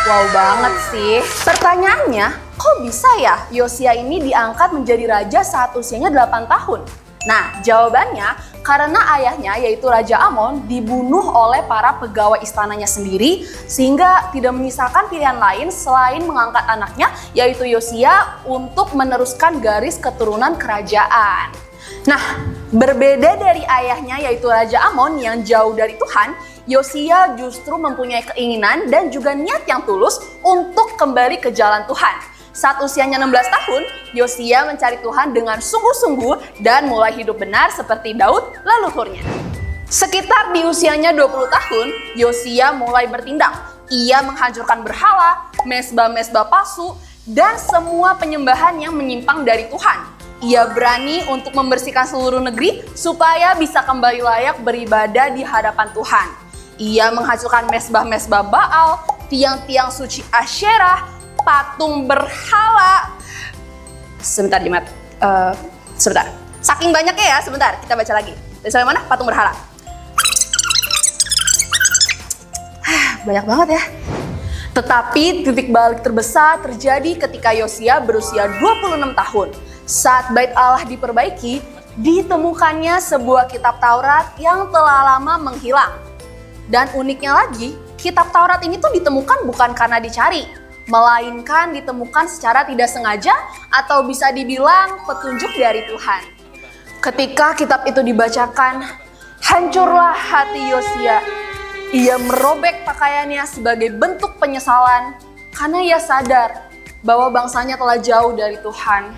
Wow banget sih. Pertanyaannya, kok bisa ya Yosia ini diangkat menjadi raja saat usianya 8 tahun? Nah, jawabannya karena ayahnya yaitu Raja Amon dibunuh oleh para pegawai istananya sendiri sehingga tidak menyisakan pilihan lain selain mengangkat anaknya yaitu Yosia untuk meneruskan garis keturunan kerajaan. Nah, berbeda dari ayahnya yaitu Raja Amon yang jauh dari Tuhan, Yosia justru mempunyai keinginan dan juga niat yang tulus untuk kembali ke jalan Tuhan. Saat usianya 16 tahun, Yosia mencari Tuhan dengan sungguh-sungguh dan mulai hidup benar seperti Daud leluhurnya. Sekitar di usianya 20 tahun, Yosia mulai bertindak. Ia menghancurkan berhala, mesbah-mesbah palsu, dan semua penyembahan yang menyimpang dari Tuhan. Ia berani untuk membersihkan seluruh negeri supaya bisa kembali layak beribadah di hadapan Tuhan. Ia menghancurkan mesbah-mesbah Baal, tiang-tiang suci Asyerah, patung berhala. Sebentar Jimat, sebentar. Saking banyaknya ya, sebentar kita baca lagi. Dari sampai mana? Patung berhala. Banyak banget ya. Tetapi titik balik terbesar terjadi ketika Yosia berusia 26 tahun. Saat bait Allah diperbaiki, ditemukannya sebuah kitab Taurat yang telah lama menghilang. Dan uniknya lagi, kitab Taurat ini tuh ditemukan bukan karena dicari, melainkan ditemukan secara tidak sengaja atau bisa dibilang petunjuk dari Tuhan. Ketika kitab itu dibacakan, hancurlah hati Yosia. Ia merobek pakaiannya sebagai bentuk penyesalan karena ia sadar bahwa bangsanya telah jauh dari Tuhan.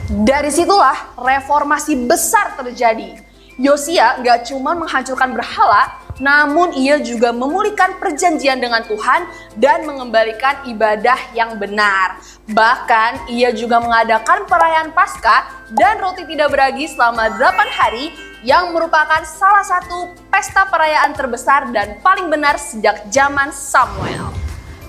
Dari situlah reformasi besar terjadi. Yosia gak cuma menghancurkan berhala, namun ia juga memulihkan perjanjian dengan Tuhan dan mengembalikan ibadah yang benar. Bahkan ia juga mengadakan perayaan Paskah dan roti tidak beragi selama 8 hari yang merupakan salah satu pesta perayaan terbesar dan paling benar sejak zaman Samuel.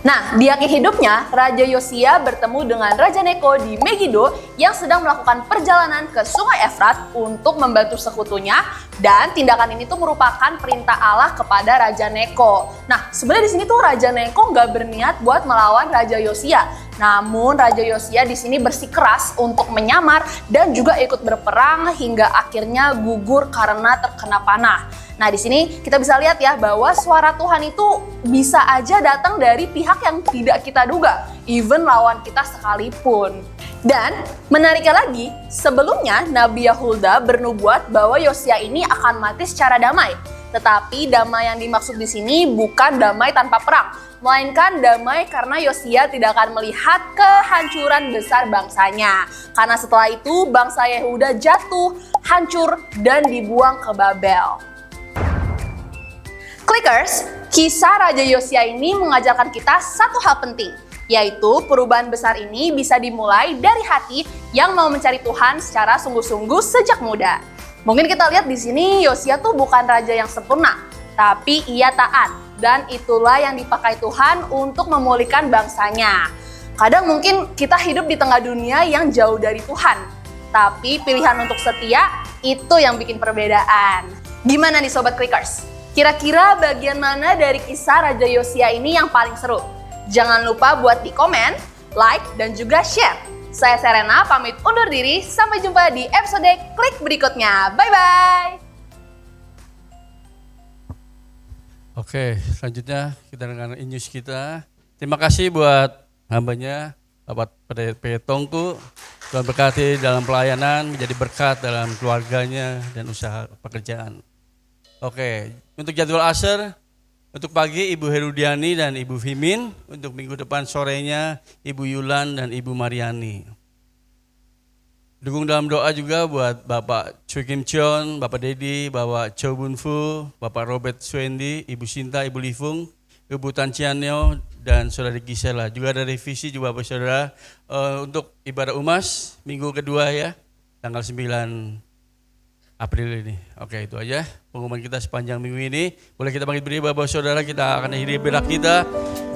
Nah, di akhir hidupnya, Raja Yosia bertemu dengan Raja Neko di Megiddo yang sedang melakukan perjalanan ke Sungai Efrat untuk membantu sekutunya, dan tindakan ini tuh merupakan perintah Allah kepada Raja Neko. Nah, sebenarnya di sini tuh Raja Neko nggak berniat buat melawan Raja Yosia. Namun Raja Yosia di sini bersikeras untuk menyamar dan juga ikut berperang hingga akhirnya gugur karena terkena panah. Nah, di sini kita bisa lihat ya bahwa suara Tuhan itu bisa aja datang dari pihak yang tidak kita duga, even lawan kita sekalipun. Dan menariknya lagi, sebelumnya Nabi Yahulda bernubuat bahwa Yosia ini akan mati secara damai. Tetapi damai yang dimaksud di sini bukan damai tanpa perang, melainkan damai karena Yosia tidak akan melihat kehancuran besar bangsanya. Karena setelah itu bangsa Yehuda jatuh, hancur, dan dibuang ke Babel. Clickers, kisah Raja Yosia ini mengajarkan kita satu hal penting, yaitu perubahan besar ini bisa dimulai dari hati yang mau mencari Tuhan secara sungguh-sungguh sejak muda. Mungkin kita lihat di sini Yosia tuh bukan raja yang sempurna, tapi ia taat, dan itulah yang dipakai Tuhan untuk memulihkan bangsanya. Kadang mungkin kita hidup di tengah dunia yang jauh dari Tuhan, tapi pilihan untuk setia itu yang bikin perbedaan. Gimana nih Sobat Clickers? Kira-kira bagian mana dari kisah Raja Yosia ini yang paling seru? Jangan lupa buat di komen, like, dan juga share. Saya Serena pamit undur diri, sampai jumpa di episode Klik berikutnya. Bye-bye! Oke, selanjutnya kita dengan Injus kita. Terima kasih buat hambanya, Bapak Petongku. Tuhan berkati dalam pelayanan, menjadi berkat dalam keluarganya dan usaha pekerjaan. Oke, untuk jadwal asar, untuk pagi Ibu Herudiani dan Ibu Vimin, untuk minggu depan sorenya Ibu Yulan dan Ibu Mariani. Dukung dalam doa juga buat Bapak Choi Kim Cheon, Bapak Dedi, Bapak Cho Bun Fu, Bapak Robert Swendi, Ibu Sinta, Ibu Livung, Ibu Tan Chianyo, dan Saudara Gisela. Juga ada revisi juga Bapak Saudara untuk ibadah umas minggu kedua ya, tanggal 9 April ini. Oke, itu aja pengumuman kita sepanjang minggu ini. Boleh kita bangkit berdiri Bapak Saudara, kita akan akhiri berak kita.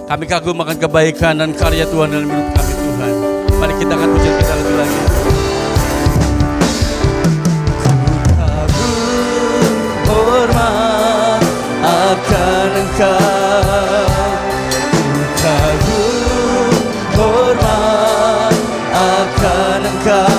Kami kagum akan kebaikan dan karya Tuhan dalam hidup kami Tuhan. Mari kita akan puji kita lebih lagi. Kagum hormat akan Engkau. Kagum hormat akan Engkau.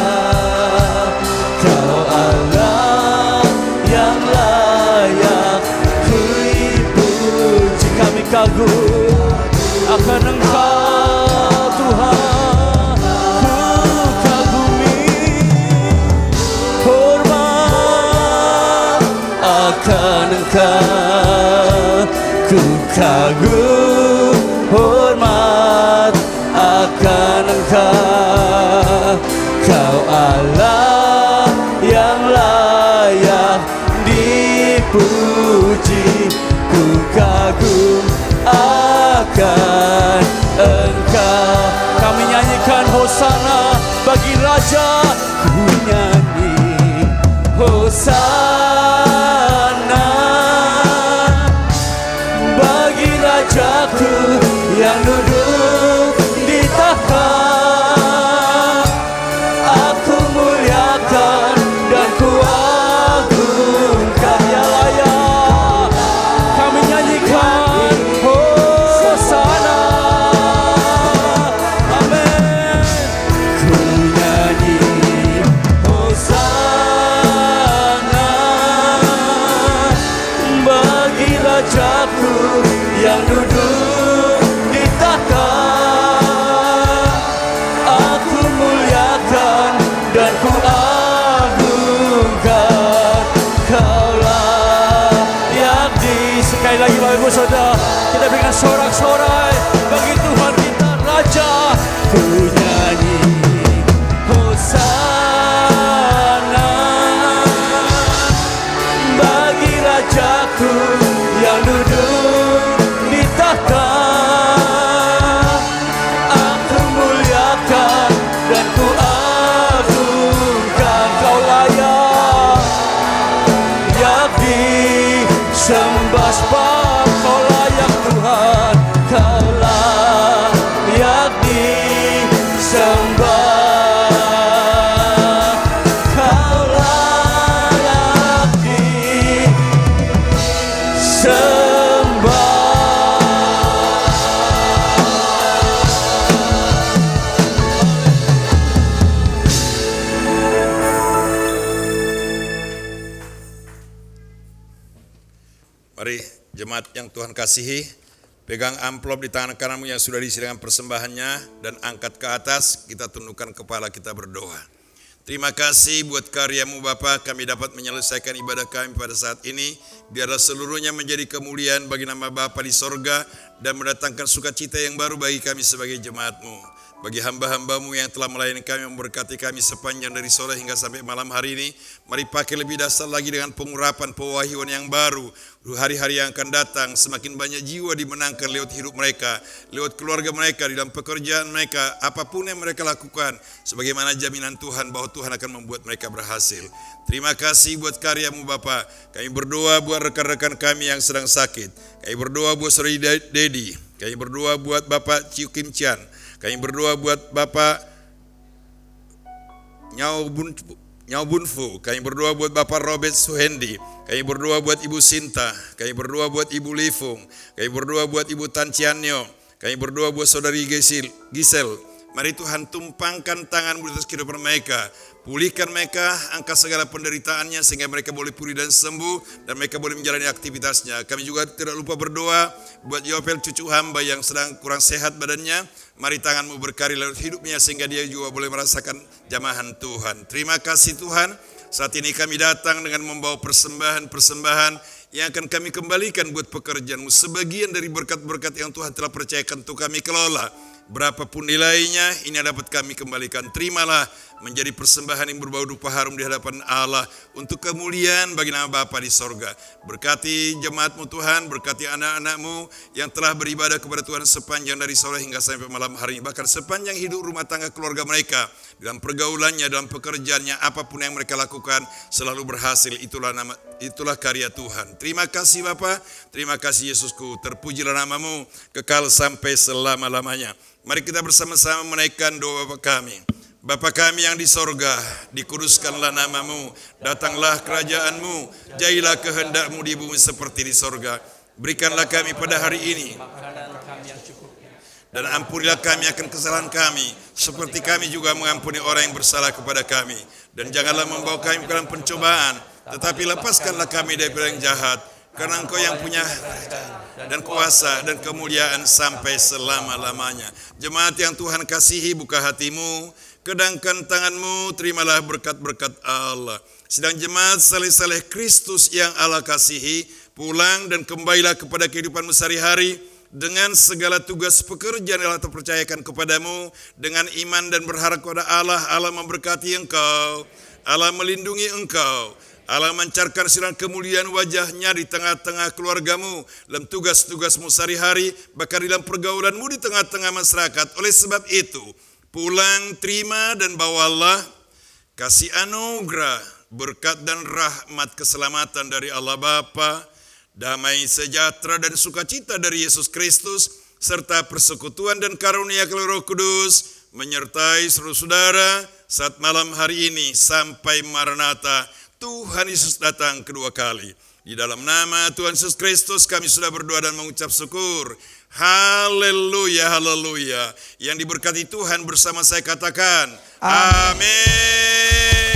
Kagum akan Engkau Tuhan, ku kagumi. Hormat akan Engkau, ku kagum. Hormat akan Engkau, Kau Allah yang layak dipuji. Ku kagum akan Engkau. Kami nyanyikan Hosana bagi Raja. Ku nyanyi Hosana bagi Rajaku yang duduk di tahta. Aku muliakan dan ku agungkan Dia layak. Kami nyanyikan Hosana. Amin. Ku nyanyi Hosana bagi Rajaku yang duduk di tahta. Aku muliakan dan ku agungkan. Kaulah yang di. Sekali lagi Bapak Ibu Saudara, kita berikan sorak-sorai bagi Tuhan kita Raja. Ku nyanyi Hosana bagi Rajaku yang duduk di tahta. Aku muliakan dan ku agungkan. Kau layak disembah sebab Kau layak Tuhan. Kau layak Mari jemaat yang Tuhan kasihi, pegang amplop di tangan kananmu yang sudah diisi dengan persembahannya dan angkat ke atas, kita tundukkan kepala, kita berdoa. Terima kasih buat karyamu Bapa, kami dapat menyelesaikan ibadah kami pada saat ini. Biarlah seluruhnya menjadi kemuliaan bagi nama Bapa di sorga dan mendatangkan sukacita yang baru bagi kami sebagai jemaatmu. Bagi hamba-hambamu yang telah melayani kami, memberkati kami sepanjang dari sore hingga sampai malam hari ini, mari pakai lebih dasar lagi dengan pengurapan, pewahyuan yang baru. Hari-hari yang akan datang, semakin banyak jiwa dimenangkan lewat hidup mereka, lewat keluarga mereka, di dalam pekerjaan mereka, apapun yang mereka lakukan, sebagaimana jaminan Tuhan bahwa Tuhan akan membuat mereka berhasil. Terima kasih buat karyamu Bapa. Kami berdoa buat rekan-rekan kami yang sedang sakit. Kami berdoa buat Saudari Dedi. Kami berdoa buat Bapak Ciu Kim Chan. Kami berdoa buat Bapak Nyau Bunfu. Kami berdoa buat Bapak Robert Suhendi. Kami berdoa buat Ibu Sinta. Kami berdoa buat Ibu Lifung. Kami berdoa buat Ibu Tan Cianyo. Kami berdoa buat Saudari Gisel. Mari Tuhan tumpangkan tangan-Mu di atas kehidupan mereka. Pulihkan mereka, angkat segala penderitaannya sehingga mereka boleh pulih dan sembuh dan mereka boleh menjalani aktivitasnya. Kami juga tidak lupa berdoa buat Yopel cucu hamba yang sedang kurang sehat badannya. Mari tangan-Mu berkarya lewat hidupnya sehingga dia juga boleh merasakan jamahan Tuhan. Terima kasih Tuhan. Saat ini kami datang dengan membawa persembahan-persembahan yang akan kami kembalikan buat pekerjaan-Mu. Sebagian dari berkat-berkat yang Tuhan telah percayakan untuk kami kelola. Berapapun nilainya, ini dapat kami kembalikan. Terimalah menjadi persembahan yang berbau dupa harum di hadapan Allah untuk kemuliaan bagi nama Bapa di sorga. Berkati jemaat-Mu Tuhan, berkati anak-anak-Mu yang telah beribadah kepada Tuhan sepanjang dari sore hingga sampai malam hari ini. Bahkan sepanjang hidup rumah tangga keluarga mereka, dalam pergaulannya, dalam pekerjaannya, apapun yang mereka lakukan selalu berhasil. Itulah karya Tuhan. Terima kasih Bapa, terima kasih Yesusku. Terpujilah nama-Mu kekal sampai selama-lamanya. Mari kita bersama-sama menaikkan doa Bapa kami. Bapa kami yang di sorga, dikuduskanlah nama-Mu, datanglah kerajaan-Mu, jadilah kehendak-Mu di bumi seperti di sorga. Berikanlah kami pada hari ini, dan ampunilah kami akan kesalahan kami, seperti kami juga mengampuni orang yang bersalah kepada kami. Dan janganlah membawa kami ke dalam pencobaan, tetapi lepaskanlah kami daripada yang jahat, karena Engkau yang punya dan kuasa dan kemuliaan sampai selama-lamanya. Jemaat yang Tuhan kasihi, buka hatimu, kedangkan tanganmu, terimalah berkat-berkat Allah. Sedang jemaat saleh-saleh Kristus yang Allah kasihi, pulang dan kembalilah kepada kehidupanmu sehari-hari dengan segala tugas pekerjaan yang Allah terpercayakan kepadamu, dengan iman dan berharap kepada Allah. Allah memberkati engkau, Allah melindungi engkau, Allah mencarkan sinar kemuliaan wajahnya di tengah-tengah keluargamu, dalam tugas-tugasmu sehari-hari, bahkan dalam pergaulanmu di tengah-tengah masyarakat. Oleh sebab itu, pulang, terima dan bawalah kasih anugerah, berkat dan rahmat keselamatan dari Allah Bapa, damai sejahtera dan sukacita dari Yesus Kristus, serta persekutuan dan karunia Roh Kudus menyertai seluruh saudara saat malam hari ini sampai Maranatha, Tuhan Yesus datang kedua kali. Di dalam nama Tuhan Yesus Kristus kami sudah berdoa dan mengucap syukur. Haleluya, haleluya. Yang diberkati Tuhan bersama saya katakan, amin.